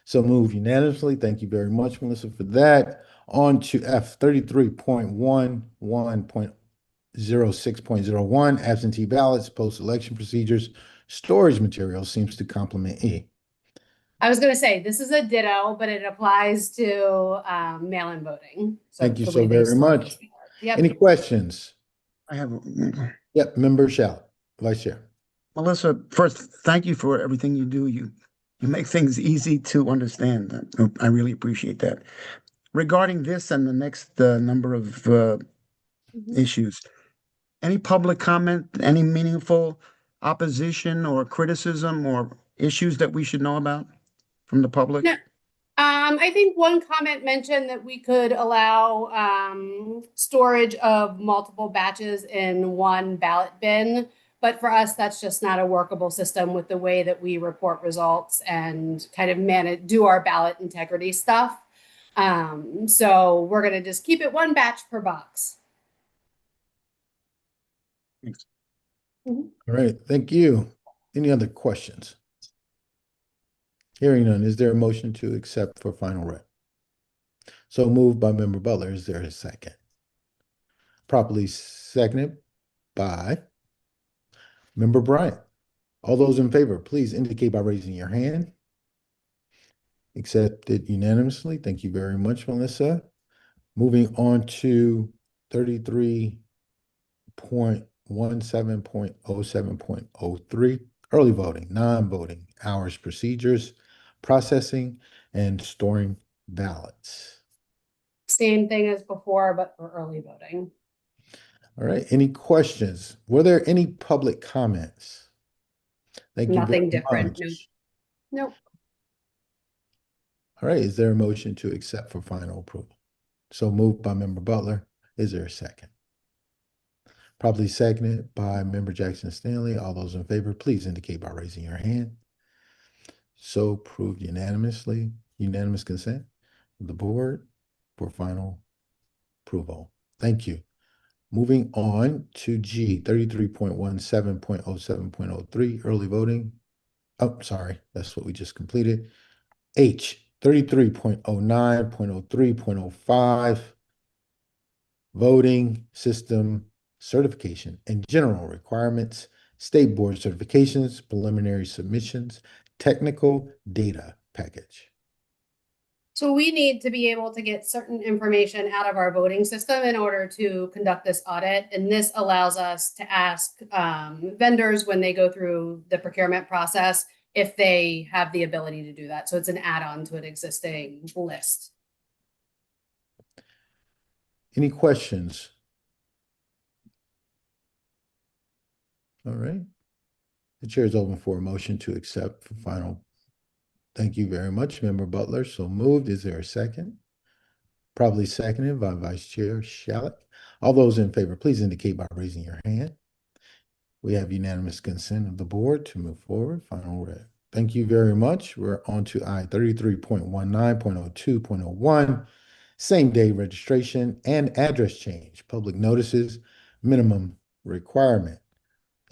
So moved unanimously. Thank you very much, Melissa, for that. On to F, 33.11.06.01, absentee ballots, post-election procedures, storage materials seems to complement E. I was going to say, this is a ditto, but it applies to mail-in voting. Thank you the so way they very store much. those ballots. Yep. Any questions? I have, Yep, Member Shelley, Vice Chair. Melissa, first, thank you for everything you do. You make things easy to understand. I really appreciate that. Regarding this and the next number of issues, any public comment, any meaningful opposition or criticism or issues that we should know about from the public? No. I think one comment mentioned that we could allow storage of multiple batches in one ballot bin. But for us, that's just not a workable system with the way that we report results and kind of do our ballot integrity stuff. So we're going to just keep it one batch per box. Thanks. All right, thank you. Any other questions? Hearing none, is there a motion to accept for final read? So moved by Member Butler. Is there a second? Properly seconded by Member Bryant. All those in favor, please indicate by raising your hand. Accepted unanimously. Thank you very much, Melissa. Moving on to 33.17.07.03, early voting, non-voting, hours, procedures, processing, and storing ballots. Same thing as before, but for early voting. All right, any questions? Were there any public comments? Thank you Nothing very different. much. Nope. All right, is there a motion to accept for final approval? So moved by Member Butler. Is there a second? Probably seconded by Member Jackson Stanley. All those in favor, please indicate by raising your hand. So approved unanimously. unanimous consent of the board for final approval. Thank you. Moving on to G, 33.17.07.03, early voting. Oh, sorry, that's what we just completed. H, 33.09.03.05, voting system certification and general requirements, state board certifications, preliminary submissions, technical data package. So we need to be able to get certain information out of our voting system in order to conduct this audit. And this allows us to ask vendors when they go through the procurement process if they have the ability to do that. So it's an add-on to an existing list. Any questions? All right. The chair is open for a motion to accept for final. Thank you very much, Member Butler. So moved. Is there a second? Probably seconded by Vice Chair Shallak. All those in favor, please indicate by raising your hand. We have unanimous consent of the board to move forward. Final read. Thank you very much. We're on to I 33.19.02.01, same day registration and address change, public notices, minimum requirement.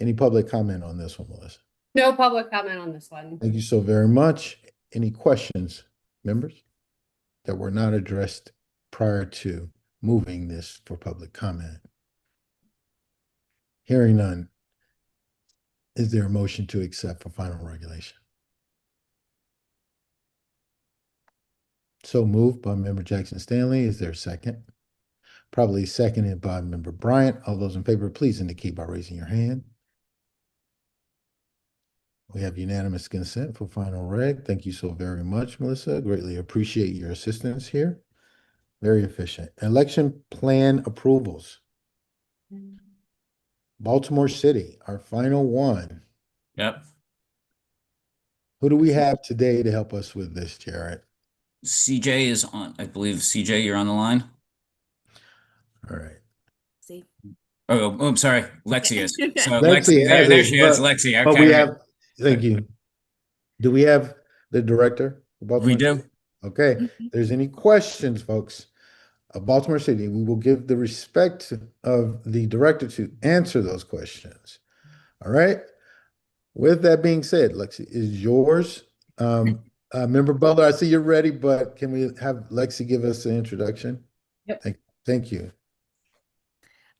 Any public comment on this one, Melissa? No public comment on this one. Thank you so very much. Any questions, members, that were not addressed prior to moving this for public comment? Hearing none. Is there a motion to accept for final regulation? So moved by Member Jackson Stanley. Is there a second? Probably seconded by Member Bryant. All those in favor, please indicate by raising your hand. We have unanimous consent for final reg. Thank you so very much, Melissa. Greatly appreciate your assistance here. Very efficient. Election plan approvals. Baltimore City, our final one. Yep. Who do we have today to help us with this, Jared? CJ is on, I believe. CJ, you're on the line. All right. See. Oh, I'm sorry. Lexi is. So Lexi has there it, she is, but- Lexi. Okay. But we have, thank you. Do we have the director? of Baltimore We do. City? Okay. If there's any questions, folks, of Baltimore City, we will give the respect of the director to answer those questions. All right. With that being said, Lexi is yours. Member Butler, I see you're ready, but can we have Lexi give us an introduction? Yep. Thank you.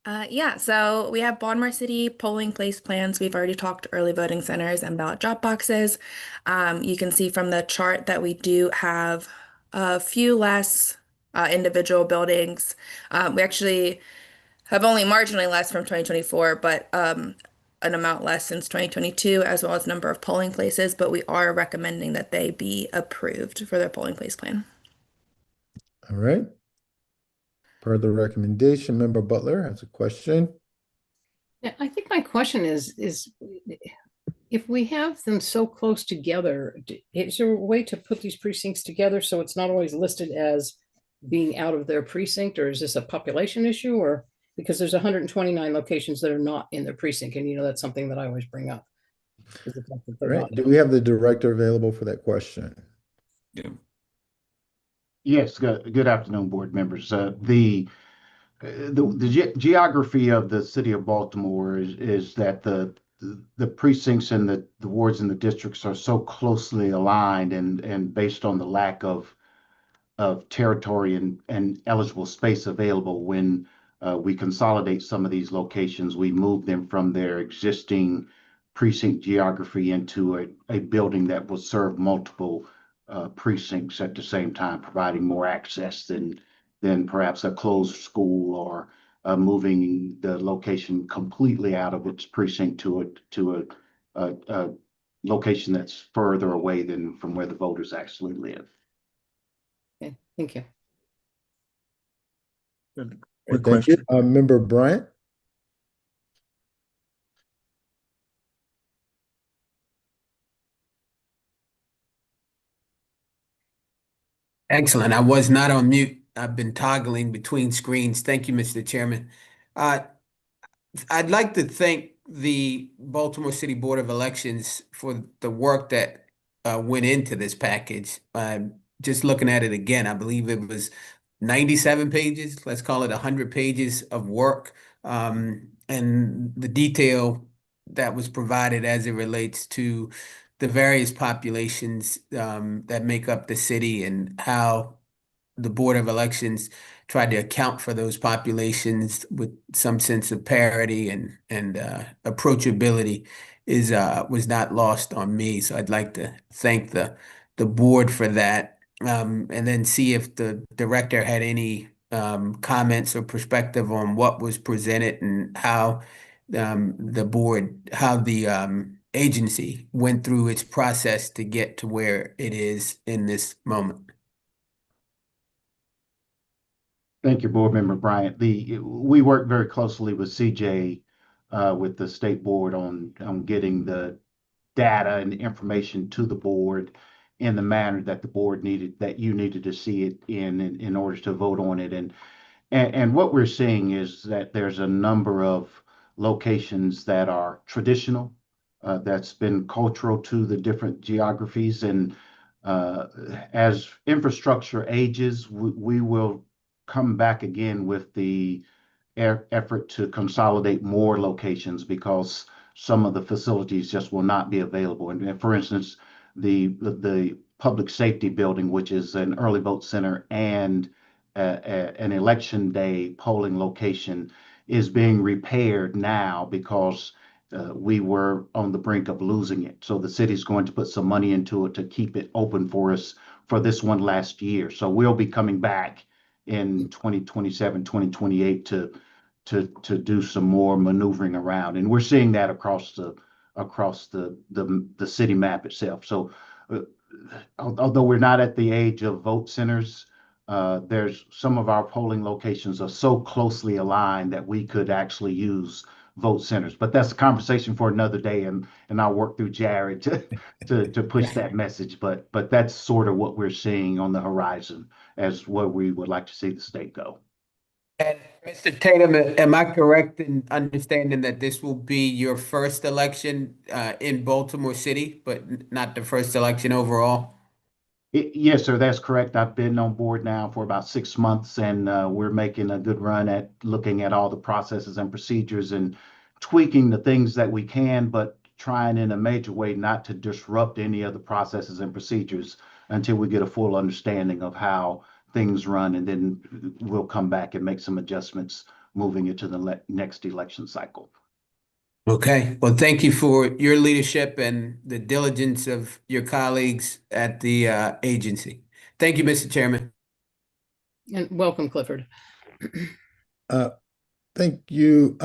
Yeah, so we have Baltimore City polling place plans. We've already talked early voting centers and ballot drop boxes. You can see from the chart that we do have a few less individual buildings. We actually have only marginally less from 2024, but an amount less since 2022, as well as number of polling places. But we are recommending that they be approved for their polling place plan. All right. Per the recommendation, Member Butler has a question. Yeah, I think my question is if we have them so close together, is there a way to put these precincts together so it's not always listed as being out of their precinct, or is this a population issue, or because there's 129 locations that are not in their precinct, and that's something that I always bring up. Is the fact that All they're right. not. Do we have the director available for that question? Yeah. Yes, good afternoon, board members. The geography of the city of Baltimore is that the precincts and the wards and the districts are so closely aligned, and based on the lack of territory and eligible space available, when we consolidate some of these locations, we move them from their existing precinct geography into a building that will serve multiple precincts at the same time, providing more access than perhaps a closed school, or moving the location completely out of its precinct to a location that's further away than from where the voters actually live. Okay, thank you. Good Thank you. question. Member Bryant? Excellent. I was not on mute. I've been toggling between screens. Thank you, Mr. Chairman. I'd like to thank the Baltimore City Board of Elections for the work that went into this package. just looking at it again, I believe it was 97 pages, let's call it 100 pages of work. And the detail that was provided as it relates to the various populations that make up the city and how the Board of Elections tried to account for those populations with some sense of parity and approachability was not lost on me. So I'd like to thank the board for that, and then see if the director had any comments or perspective on what was presented and how the agency went through its process to get to where it is in this moment. Thank you, Board Member Bryant. We work very closely with CJ, with the state board on getting the data and information to the board in the manner that the board needed, that you needed to see it in order to vote on it. And what we're seeing is that there's a number of locations that are traditional, that's been cultural to the different geographies. And as infrastructure ages, we will come back again with the effort to consolidate more locations because some of the facilities just will not be available. And for instance, the public safety building, which is an early vote center and an election day polling location, is being repaired now because we were on the brink of losing it. So the city's going to put some money into it to keep it open for us for this one last year. So we'll be coming back in 2027, 2028 to do some more maneuvering around. And we're seeing that across the city map itself. So although we're not at the age of vote centers, there's some of our polling locations are so closely aligned that we could actually use vote centers. But that's a conversation for another day, and I'll work through Jared to push that message. But that's sort of what we're seeing on the horizon as where we would like to see the state go. And Mr. Tatum, am I correct in understanding that this will be your first election in Baltimore City, but not the first election overall? Yes, sir, that's correct. I've been on board now for about 6 months, and we're making a good run at looking at all the processes and procedures and tweaking the things that we can, but trying in a major way not to disrupt any of the processes and procedures until we get a full understanding of how things run, and then we'll come back and make some adjustments moving into the next election cycle. Okay, well, thank you for your leadership and the diligence of your colleagues at the agency. Thank you, Mr. Chairman. And welcome, Clifford. Thank you,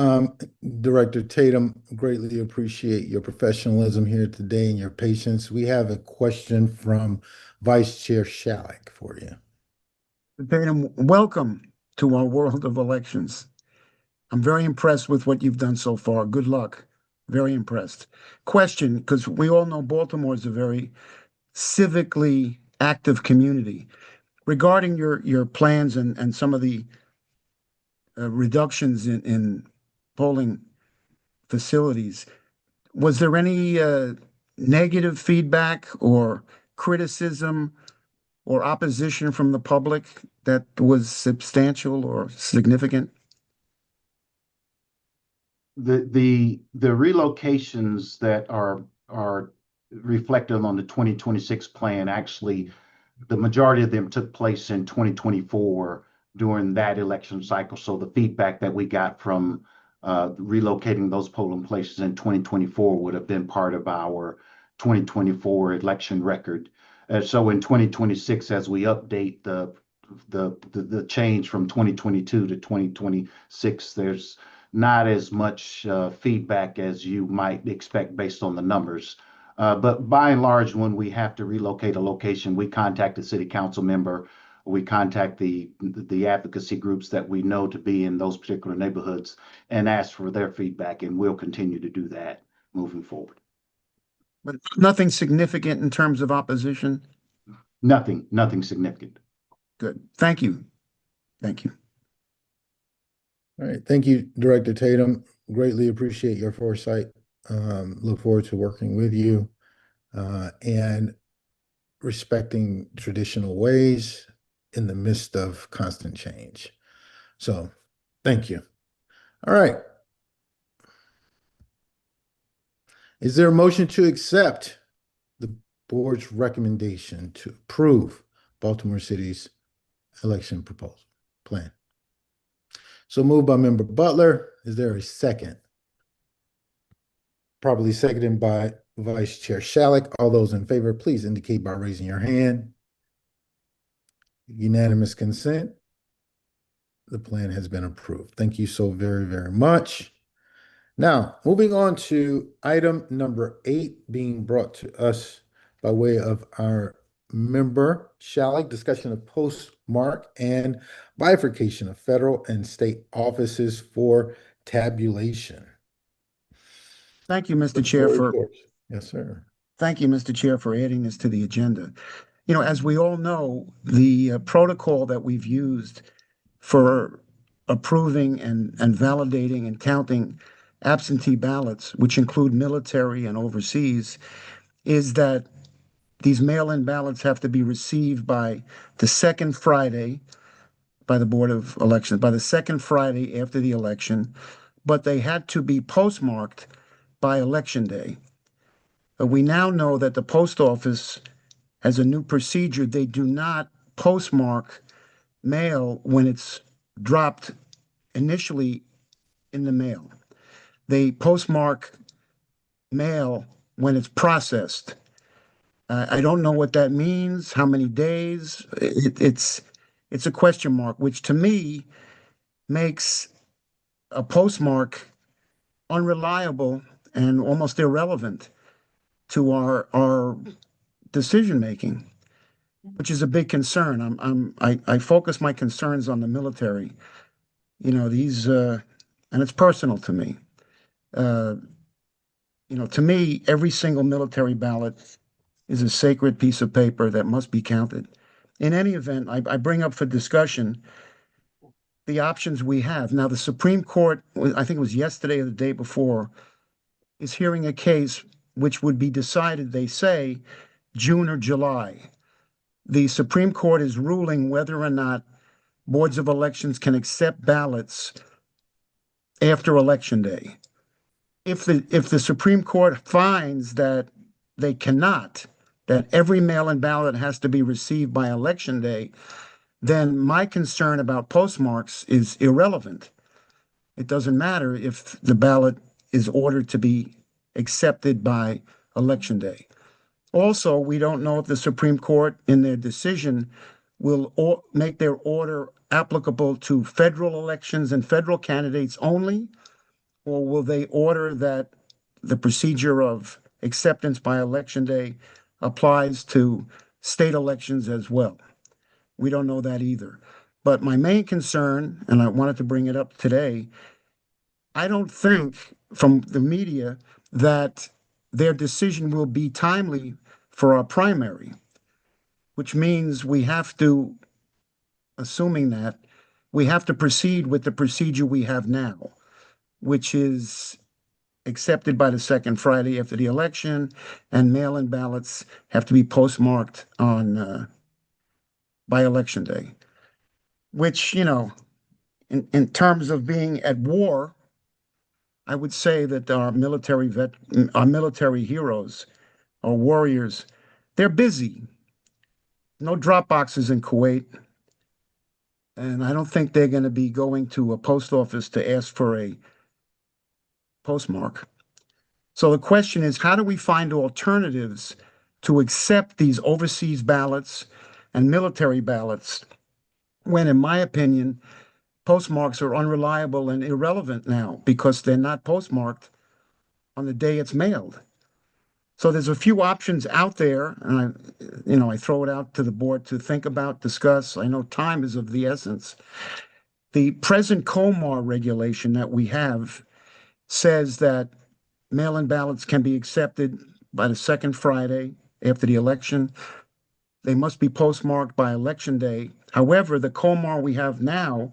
Director Tatum. Greatly appreciate your professionalism here today and your patience. We have a question from Vice Chair Shalik for you. Tatum, welcome to our world of elections. I'm very impressed with what you've done so far. Good luck. Very impressed. Question, because we all know Baltimore is a very civically active community. Regarding your plans and some of the reductions in polling facilities, was there any negative feedback or criticism or opposition from the public that was substantial or significant? The relocations that are reflected on the 2026 plan, actually, the majority of them took place in 2024 during that election cycle. So the feedback that we got from relocating those polling places in 2024 would have been part of our 2024 election record. So in 2026, as we update the change from 2022 to 2026, there's not as much feedback as you might expect based on the numbers. But by and large, when we have to relocate a location, we contact the city council member, we contact the advocacy groups that we know to be in those particular neighborhoods and ask for their feedback, and we'll continue to do that moving forward. But nothing significant in terms of opposition? Nothing significant. Good. Thank you. Thank you. All right, thank you, Director Tatum. Greatly appreciate your foresight. Look forward to working with you. And respecting traditional ways in the midst of constant change. So, thank you. All right. Is there a motion to accept the board's recommendation to approve Baltimore City's election proposal plan? So moved by Member Butler. Is there a second? Probably seconded by Vice Chair Shalek. All those in favor, please indicate by raising your hand. Unanimous consent. The plan has been approved. Thank you so very, very much. Now, moving on to item number 8 being brought to us by way of our member Shalek, discussion of postmark and bifurcation of federal and state offices for tabulation. Thank you, Mr. Chair, for Yes, sir. Thank you, Mr. Chair, for adding this to the agenda. You know, as we all know, the protocol that we've used for approving and validating and counting absentee ballots, which include military and overseas, is that these mail-in ballots have to be received by the second Friday by the Board of Elections, by the second Friday after the election, but they had to be postmarked by Election Day. We now know that the post office has a new procedure. They do not postmark mail when it's dropped initially in the mail. They postmark mail when it's processed. I don't know what that means, how many days. It's a question mark, which to me makes a postmark unreliable and almost irrelevant to our decision making, which is a big concern. I focus my concerns on the military. You know, these and it's personal to me. You know, to me, every single military ballot is a sacred piece of paper that must be counted. In any event, I bring up for discussion the options we have. Now, the Supreme Court, I think it was yesterday or the day before, is hearing a case which would be decided, they say, June or July. The Supreme Court is ruling whether or not boards of elections can accept ballots after Election Day. If the Supreme Court finds that they cannot, that every mail-in ballot has to be received by Election Day, then my concern about postmarks is irrelevant. It doesn't matter if the ballot is ordered to be accepted by Election Day. Also, we don't know if the Supreme Court, in their decision, will make their order applicable to federal elections and federal candidates only, or will they order that the procedure of acceptance by Election Day applies to state elections as well? We don't know that either. But my main concern, and I wanted to bring it up today, I don't think from the media that their decision will be timely for our primary, which means we have to, assuming that, we have to proceed with the procedure we have now, which is accepted by the second Friday after the election, and mail-in ballots have to be postmarked on by Election Day, which, you know, in terms of being at war, I would say that our military heroes, our warriors, they're busy. No drop boxes in Kuwait. And I don't think they're going to be going to a post office to ask for a postmark. So the question is, how do we find alternatives to accept these overseas ballots and military ballots when, in my opinion, postmarks are unreliable and irrelevant now because they're not postmarked on the day it's mailed? So there's a few options out there, and I throw it out to the board to think about, discuss. I know time is of the essence. The present COMAR regulation that we have says that mail-in ballots can be accepted by the second Friday after the election. They must be postmarked by Election Day. However, the COMAR we have now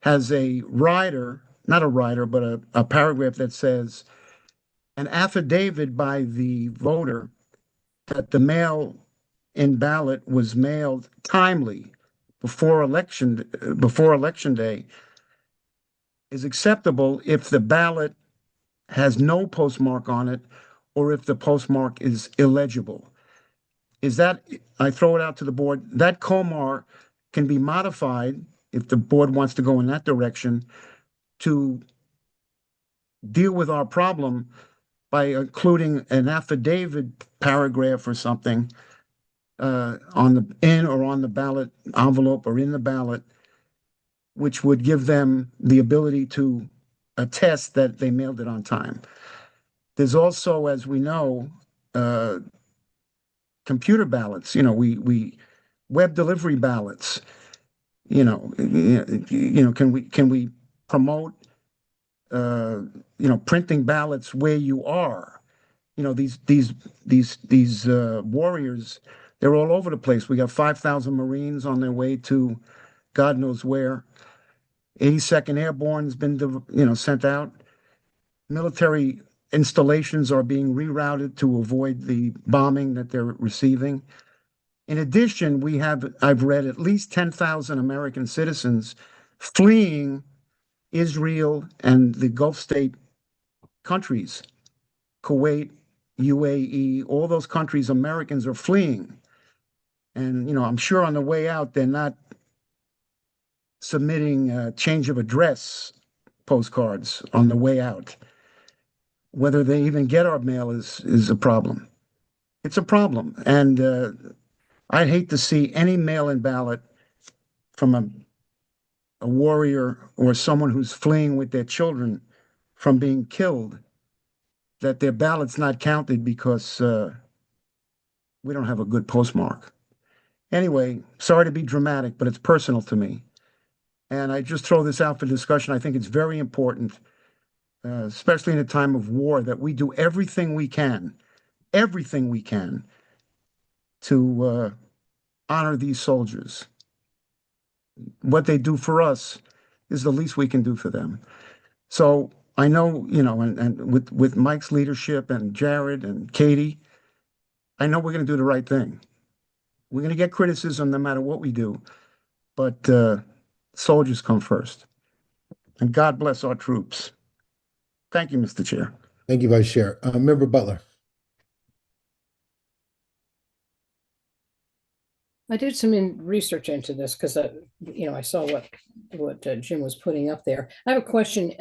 has a rider, not a rider, but a paragraph that says an affidavit by the voter that the in ballot was mailed timely before election day is acceptable if the ballot has no postmark on it or if the postmark is illegible. Is that, I throw it out to the board, that COMAR can be modified if the board wants to go in that direction to deal with our problem by including an affidavit paragraph or something on the in or on the ballot envelope or in the ballot, which would give them the ability to attest that they mailed it on time. There's also, as we know, computer ballots. We web delivery ballots. Can we promote printing ballots where you are? These warriors, they're all over the place. We got 5,000 Marines on their way to God knows where. 82nd Airborne's been sent out. Military installations are being rerouted to avoid the bombing that they're receiving. In addition, I've read at least 10,000 American citizens fleeing Israel and the Gulf state countries, Kuwait, UAE, all those countries, Americans are fleeing. And, I'm sure on the way out, they're not submitting change of address postcards on the way out. Whether they even get our mail is a problem. It's a problem. And I'd hate to see any mail-in ballot from a warrior or someone who's fleeing with their children from being killed, that their ballot's not counted because we don't have a good postmark. Anyway, sorry to be dramatic, but it's personal to me. And I just throw this out for discussion. I think it's very important, especially in a time of war, that we do everything we can to honor these soldiers. What they do for us is the least we can do for them. So I know, and with Mike's leadership and Jared and Katie, I know we're going to do the right thing. We're going to get criticism no matter what we do, but soldiers come first. And God bless our troops. Thank you, Mr. Chair. Thank you, Vice Chair. Member Butler. I did some research into this because I saw what Jim was putting up there. I have a question.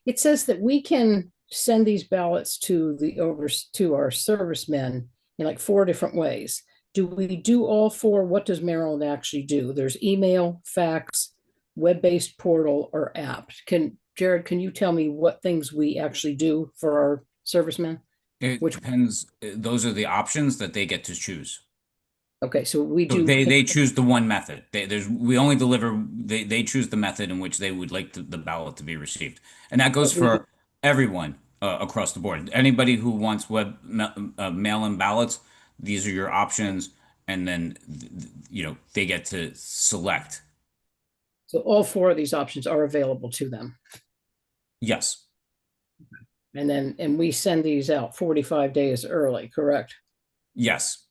It says that we can send these ballots to our servicemen in like 4 different ways. Do we do all 4? What does Maryland actually do? There's email, fax, web-based portal, or app. Jared, can you tell me what things we actually do for our servicemen? It depends. Those are the options that they get to choose. Okay, so we do. They choose the one method. We only deliver. They choose the method in which they would like the ballot to be received, and that goes for everyone across the board. Anybody who wants mail-in ballots, these are your options, and then they get to select. So all 4 of these options are available to them. Yes. And we send these out 45 days early, correct? Yes.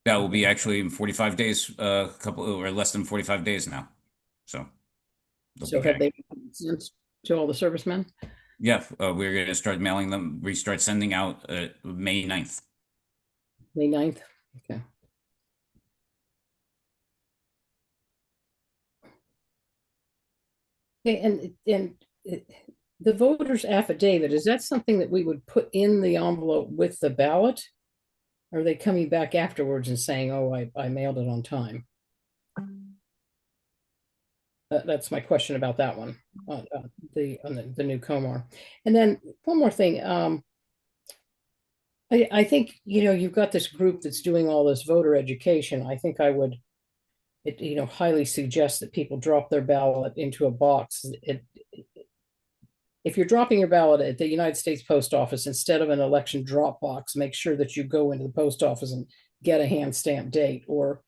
That will be actually in 45 days, a couple or less than 45 days now. So have they been sent to all the servicemen? Yeah, we're going to start mailing them. We start sending out May 9th. May 9th? Okay. Okay, and the voter's affidavit, is that something that we would put in the envelope with the ballot? Or are they coming back afterwards and saying, oh, I mailed it on time? That's my question about that one, on the new COMAR. And then one more thing. I think, you've got this group that's doing all this voter education. I think I would, highly suggest that people drop their ballot into a box. If you're dropping your ballot at the United States Post Office instead of an election drop box, make sure that you go into the post office and get a hand stamped date, or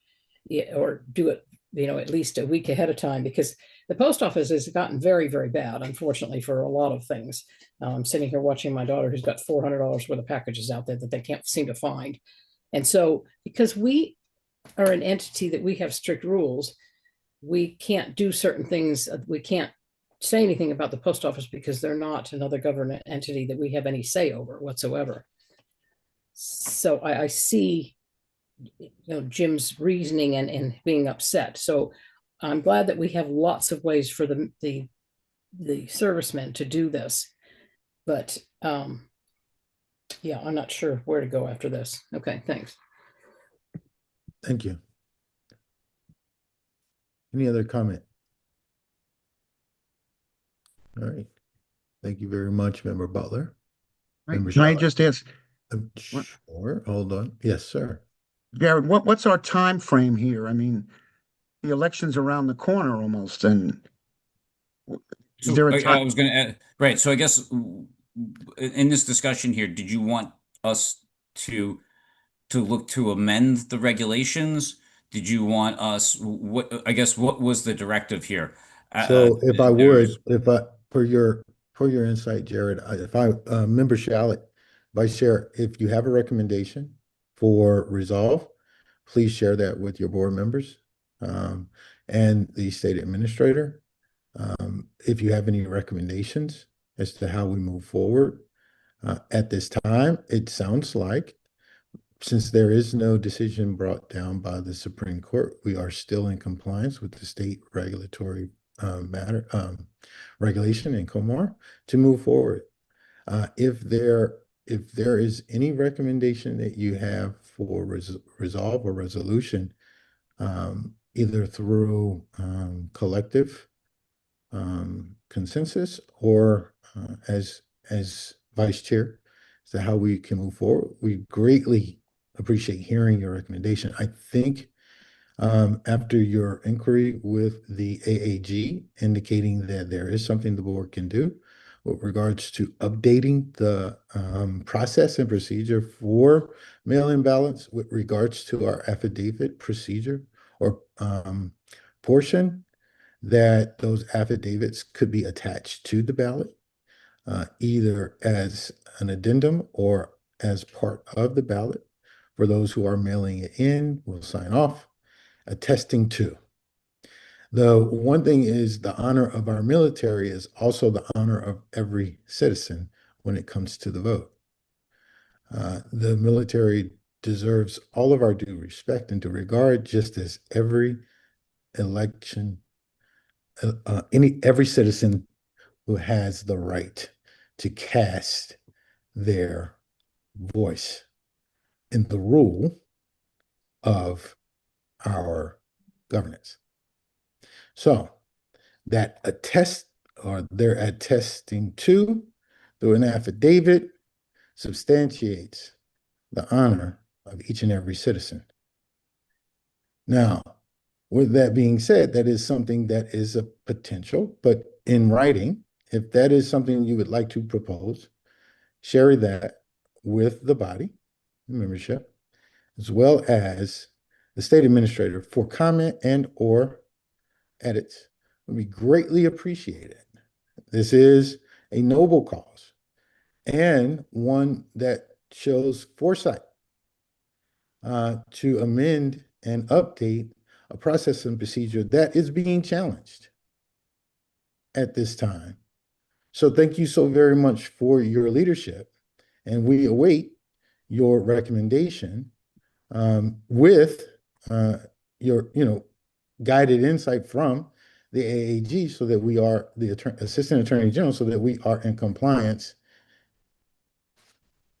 do it, at least a week ahead of time, because the post office has gotten very, very bad, unfortunately, for a lot of things. I'm sitting here watching my daughter, who's got $400 worth of packages out there that they can't seem to find. And so, because we are an entity that we have strict rules, we can't do certain things. We can't say anything about the post office because they're not another government entity that we have any say over whatsoever. So I see, Jim's reasoning and being upset. So I'm glad that we have lots of ways for the servicemen to do this. But yeah, I'm not sure where to go after this. Okay, thanks. Thank you. Any other comment? All right. Thank you very much, Member Butler. Member Can I Shaw. just ask, Sure, hold on. Yes, sir. Jared, what's our time frame here? I mean, the election's around the corner almost, and is So there a I time? was going to add, right. So I guess in this discussion here, did you want us to look to amend the regulations? Did you want us, I guess, what was the directive here? So if I there's- would, for your insight, Jared, Member Shallot, Vice Chair, if you have a recommendation for resolve, please share that with your board members, and the state administrator. If you have any recommendations as to how we move forward, at this time, it sounds like, since there is no decision brought down by the Supreme Court, we are still in compliance with the state regulatory regulation in Comar to move forward. If there is any recommendation that you have for resolve or resolution, either through collective consensus or as vice chair, as to how we can move forward, we greatly appreciate hearing your recommendation. I think after your inquiry with the AAG indicating that there is something the board can do with regards to updating the process and procedure for mail-in ballots with regards to our affidavit procedure or portion, that those affidavits could be attached to the ballot, either as an addendum or as part of the ballot. For those who are mailing it in, will sign off, attesting to. The one thing is, the honor of our military is also the honor of every citizen when it comes to the vote. The military deserves all of our due respect and due regard, just as every election, every citizen who has the right to cast their voice in the rule of our governance. So that they're attesting to through an affidavit substantiates the honor of each and every citizen. Now, with that being said, that is something that is a potential, but in writing, if that is something you would like to propose, share that with the body, the membership, as well as the state administrator for comment and or edits. Would be greatly appreciated. This is a noble cause and one that shows foresight to amend and update a process and procedure that is being challenged at this time. So thank you so very much for your leadership, and we await your recommendation with your guided insight from the AAG, so that we are the Assistant Attorney General, so that we are in compliance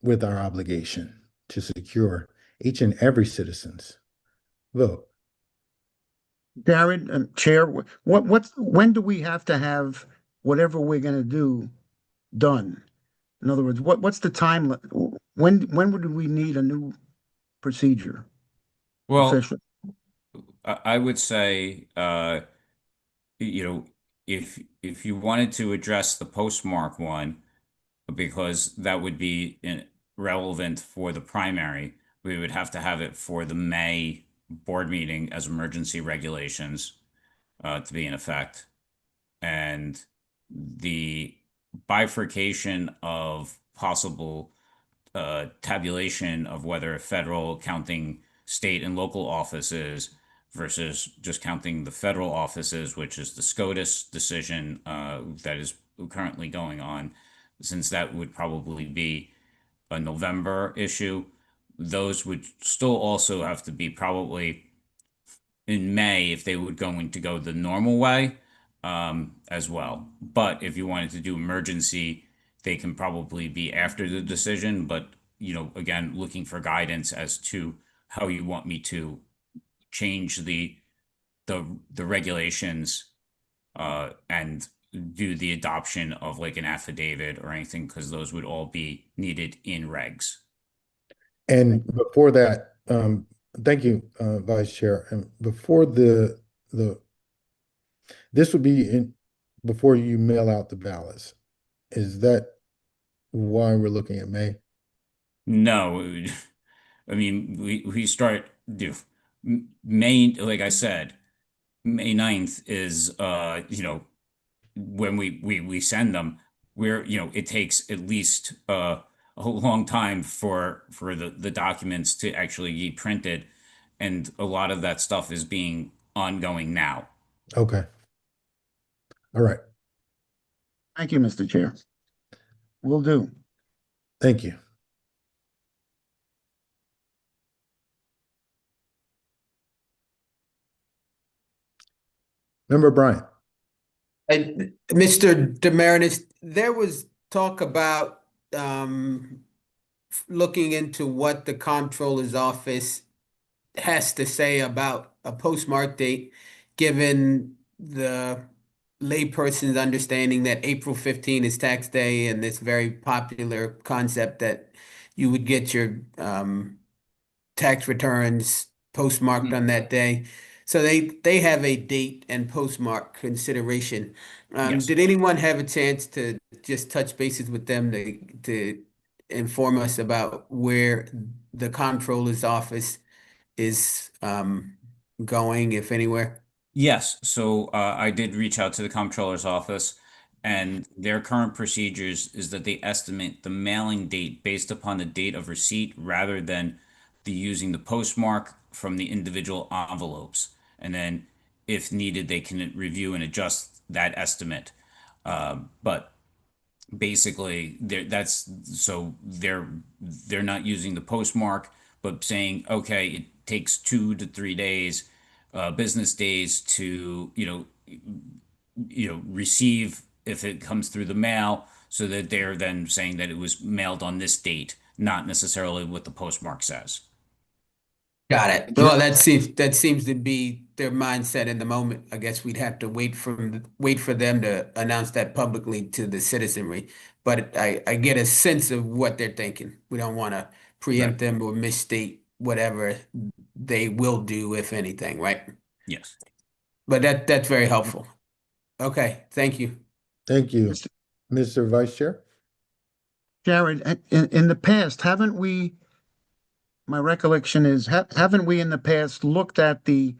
with our obligation to secure each and every citizen's vote. Jared and Chair, when do we have to have whatever we're going to do done? In other words, what's the time? When would we need a new procedure? Well, Official? I would say, if you wanted to address the postmark one, because that would be relevant for the primary, we would have to have it for the May board meeting as emergency regulations to be in effect. And the bifurcation of possible tabulation of whether federal counting state and local offices versus just counting the federal offices, which is the SCOTUS decision that is currently going on, since that would probably be a November issue. Those would still also have to be probably in May if they were going to go the normal way as well. But if you wanted to do emergency, they can probably be after the decision. But, again, looking for guidance as to how you want me to change the regulations and do the adoption of like an affidavit or anything, because those would all be needed in regs. And before that, thank you, Vice Chair. And before this would be before you mail out the ballots. Is that why we're looking at May? No, I mean, we start May, like I said, May 9th is when we send them, it takes at least a long time for the documents to actually be printed, and a lot of that stuff is being ongoing now. Okay. All right. Thank you, Mr. Chair. Will do. Thank you. Member Bryant. Mr. Demarinis, there was talk about looking into what the comptroller's office has to say about a postmark date, given the layperson's understanding that April 15 is tax day, and this very popular concept that you would get your tax returns postmarked on that day. So they have a date and postmark consideration. Yes. Did anyone have a chance to just touch bases with them to inform us about where the comptroller's office is going, if anywhere? Yes, so I did reach out to the comptroller's office, and their current procedures is that they estimate the mailing date based upon the date of receipt rather than using the postmark from the individual envelopes. And then, if needed, they can review and adjust that estimate. But basically, they're not using the postmark, but saying, okay, it takes 2 to 3 days, business days to receive if it comes through the mail, so that they're then saying that it was mailed on this date, not necessarily what the postmark says. Got it. Well, that seems to be their mindset in the moment. I guess we'd have to wait for them to announce that publicly to the citizenry. But I get a sense of what they're thinking. We don't want to preempt them or misstate whatever they will do, if anything, right? Yes. But that's very helpful. Okay, thank you. Thank you. Mr. Vice Chair? Jared, in the past, haven't we, my recollection is, haven't we in the past looked at the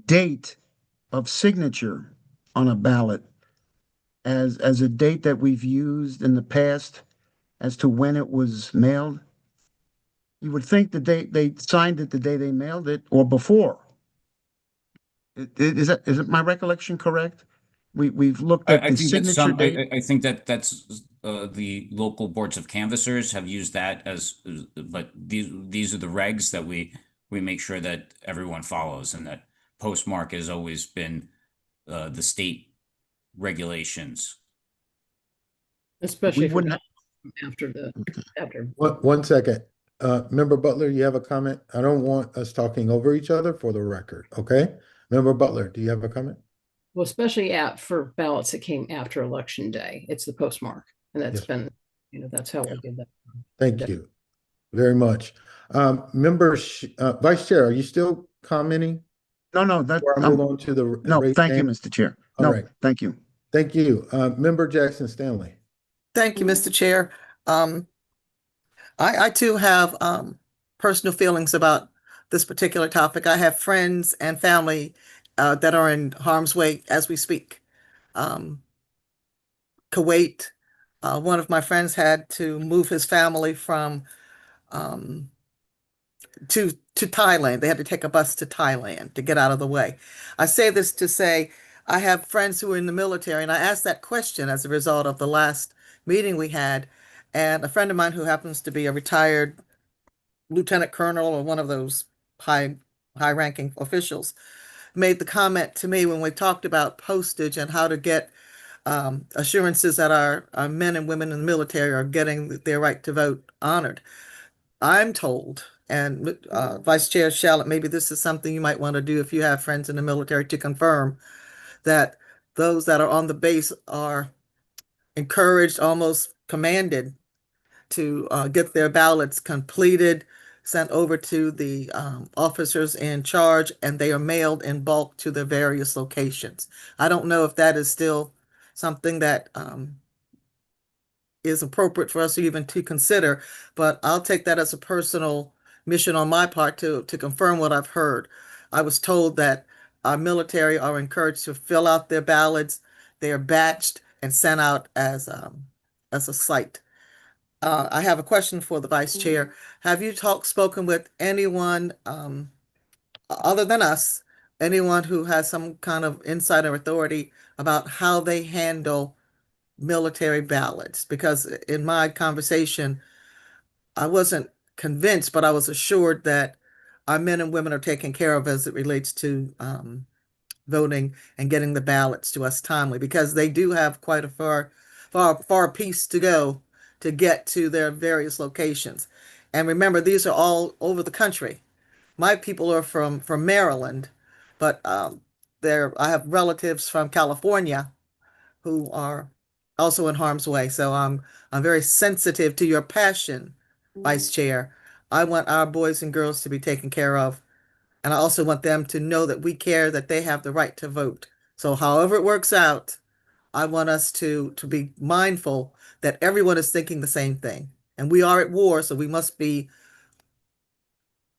date of signature on a ballot as a date that we've used in the past as to when it was mailed? You would think that they signed it the day they mailed it or before. Is it my recollection correct? We've looked at the signature date. I think that's the local boards of canvassers have used that as, but these are the regs that we make sure that everyone follows, and that postmark has always been the state regulations. Especially wouldn't after. One second. Member Butler, you have a comment? I don't want us talking over each other, for the record, okay? Member Butler, do you have a comment? Well, especially for ballots that came after Election Day, it's the postmark, and that's Yes. been, that's how we did that. Thank you very much. Vice Chair, are you still commenting? No, Before I move on to the no, raised thank you, hand? Mr. Chair. All No, right. thank you. Thank you. Member Jackson Stanley. Thank you, Mr. Chair. I too have personal feelings about this particular topic. I have friends and family that are in harm's way as we speak. Kuwait, one of my friends had to move his family from to Thailand. They had to take a bus to Thailand to get out of the way. I say this to say I have friends who are in the military, and I asked that question as a result of the last meeting we had. And a friend of mine who happens to be a retired lieutenant colonel or one of those high ranking officials made the comment to me when we talked about postage and how to get assurances that our men and women in the military are getting their right to vote honored. I'm told, and Vice Chair Shallot, maybe this is something you might want to do if you have friends in the military to confirm that those that are on the base are encouraged, almost commanded to get their ballots completed, sent over to the officers in charge, and they are mailed in bulk to their various locations. I don't know if that is still something that is appropriate for us even to consider, but I'll take that as a personal mission on my part to confirm what I've heard. I was told that our military are encouraged to fill out their ballots. They are batched and sent out as a site. I have a question for the vice chair. Have you spoken with anyone other than us, anyone who has some kind of insight or authority about how they handle military ballots? Because in my conversation, I wasn't convinced, but I was assured that our men and women are taken care of as it relates to voting and getting the ballots to us timely, because they do have quite a far piece to go to get to their various locations. And remember, these are all over the country. My people are from Maryland, but I have relatives from California who are also in harm's way. So I'm very sensitive to your passion, Vice Chair. I want our boys and girls to be taken care of, and I also want them to know that we care, that they have the right to vote. So however it works out, I want us to be mindful that everyone is thinking the same thing. And we are at war, so we must be.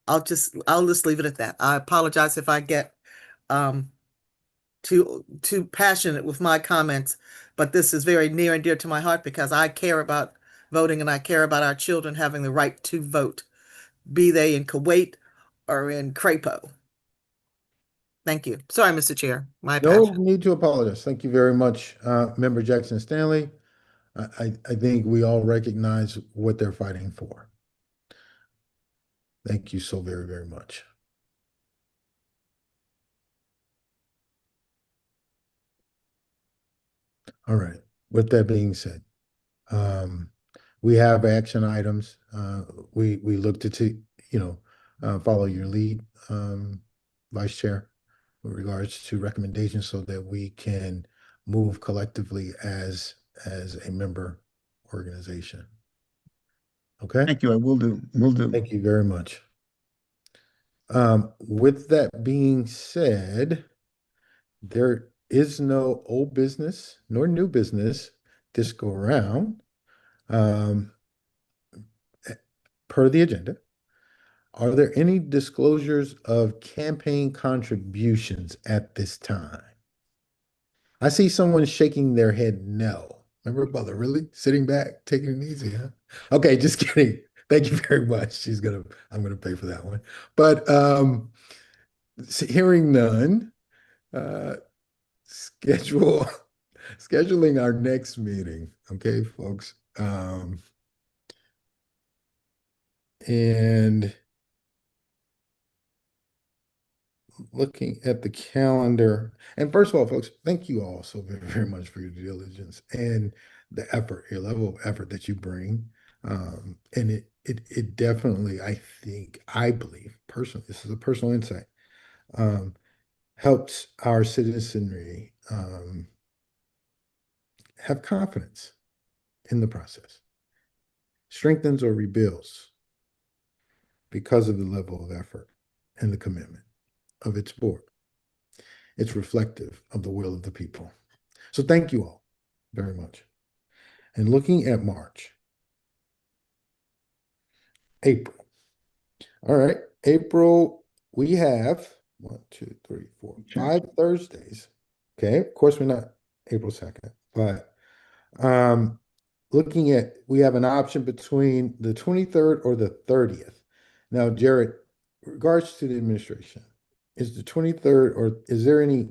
I'll just leave it at that. I apologize if I get um too passionate with my comments, but this is very near and dear to my heart because I care about voting and I care about our children having the right to vote, be they in Kuwait or in Crapo. Thank you. Sorry, Mr. Chair, my No passion. need to apologize. Thank you very much, Member Jackson Stanley. I think we all recognize what they're fighting for. Thank you so very, very much. All right. With that being said, we have action items. We look to follow your lead, Vice Chair, with regards to recommendations so that we can move collectively as a member organization. Okay? Thank you. I will do. Will do. Thank you very much. With that being said, there is no old business nor new business this go around. Per the agenda, are there any disclosures of campaign contributions at this time? I see someone shaking their head no. Remember, Butler, really? Sitting back, taking it easy, huh? Okay, just kidding. Thank you very much. I'm gonna pay for that one. But hearing none, scheduling our next meeting. Okay, folks. And looking at the calendar, and first of all, folks, thank you all so very, very much for your diligence and the effort, your level of effort that you bring. And it definitely, I believe personally, this is a personal insight, helps our citizenry have confidence in the process, strengthens or rebuilds because of the level of effort and the commitment of its board. It's reflective of the will of the people. So thank you all very much. And looking at March, April. All right, April, we have 5 Thursdays. Okay, of course, we're not April 2nd, but looking at, we have an option between the 23rd or the 30th. Now, Jared, regards to the administration, is the 23rd, or is there any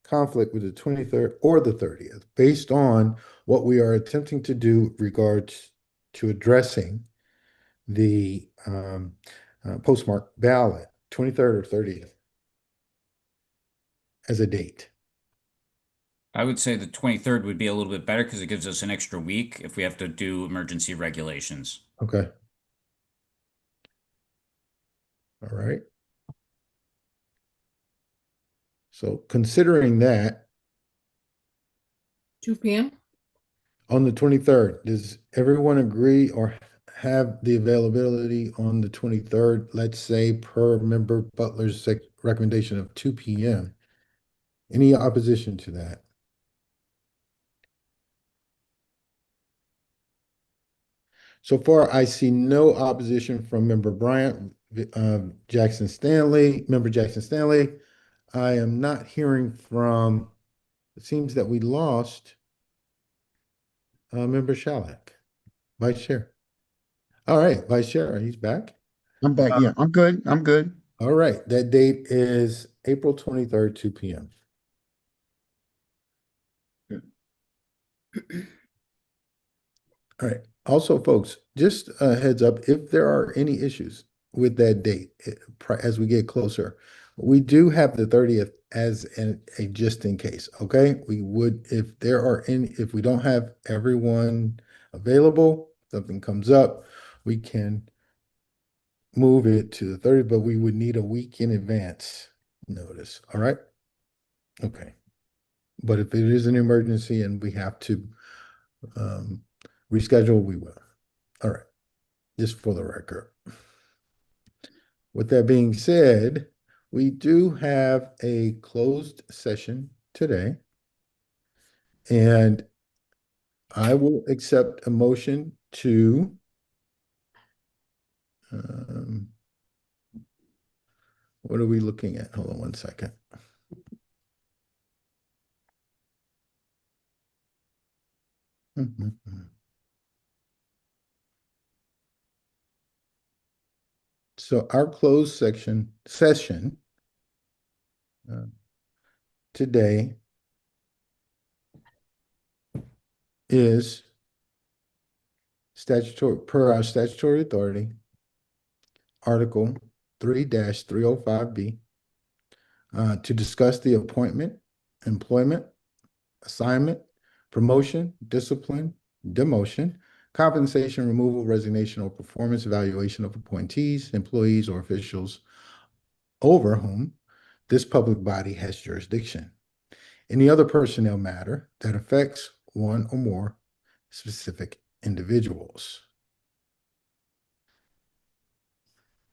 conflict with the 23rd or the 30th based on what we are attempting to do regards to addressing the postmark ballot, 23rd or 30th as a date? I would say the 23rd would be a little bit better because it gives us an extra week if we have to do emergency regulations. Okay. All right. So considering that, 2 p.m. on the 23rd, does everyone agree or have the availability on the 23rd, let's say per member Butler's recommendation of 2 p.m.? Any opposition to that? So far, I see no opposition from member Bryant, Jackson Stanley, member Jackson Stanley. I am not hearing from, it seems that we lost member Shalak, vice chair. All right, vice chair, he's back. I'm back. Yeah, I'm good. I'm good. All right, that date is April 23rd, 2 p.m. All right. Also, folks, just a heads up, if there are any issues with that date as we get closer, we do have the 30th as a just in case, okay? We would, if there are any, if we don't have everyone available, something comes up, we can move it to the 30th, but we would need a week in advance notice, all right? Okay. But if it is an emergency and we have to reschedule, we will. All right, just for the record. With that being said, we do have a closed session today. And I will accept a motion to what are we looking at? Hold on one second. So our closed session today is statutory, per our statutory authority, Article 3-305B, to discuss the appointment, employment, assignment, promotion, discipline, demotion, compensation, removal, resignation, or performance evaluation of appointees, employees, or officials over whom this public body has jurisdiction. Any other personnel matter that affects one or more specific individuals.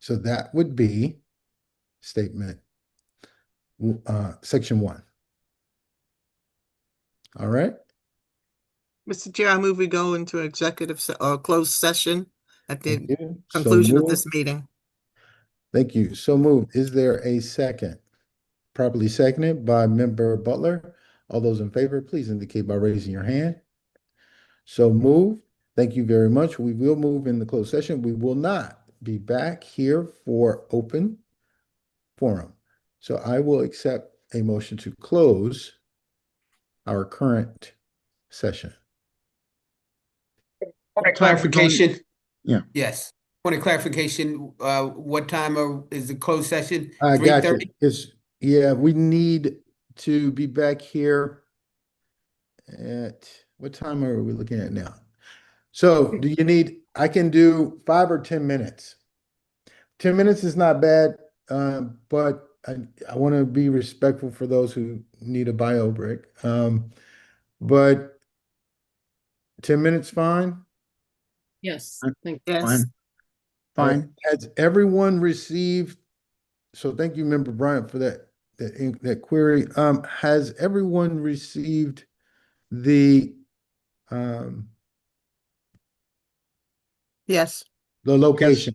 So that would be statement, section 1. All right. Mr. Chair, I move we go into executive closed session at the Thank you. So conclusion of moved. this meeting. Thank you. So moved. Is there a second? Properly seconded by member Butler. All those in favor, please indicate by raising your hand. So moved. Thank you very much. We will move in the closed session. We will not be back here for open forum. So I will accept a motion to close our current session. Point of clarification. Yeah. Yes. Point of clarification, what time is the closed session? I got you. 3:30? Yeah, we need to be back here at, what time are we looking at now? So do you need, I can do 5 or 10 minutes. 10 minutes is not bad, but I want to be respectful for those who need a bio break. But 10 minutes fine? Yes, thank Yes. Fine. Fine. Has everyone received, so thank you, Member Bryant, for that query. Has everyone received the Yes. location?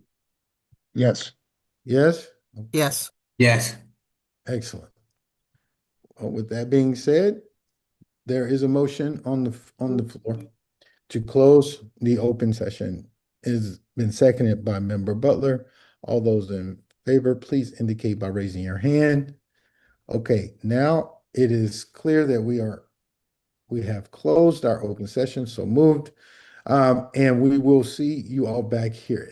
Yes. Yes? Yes. Yes. Excellent. Well, with that being said, there is a motion on the floor to close the open session. It has been seconded by Member Butler. All those in favor, please indicate by raising your hand. Okay, now it is clear that we have closed our open session, so moved. And we will see you all back here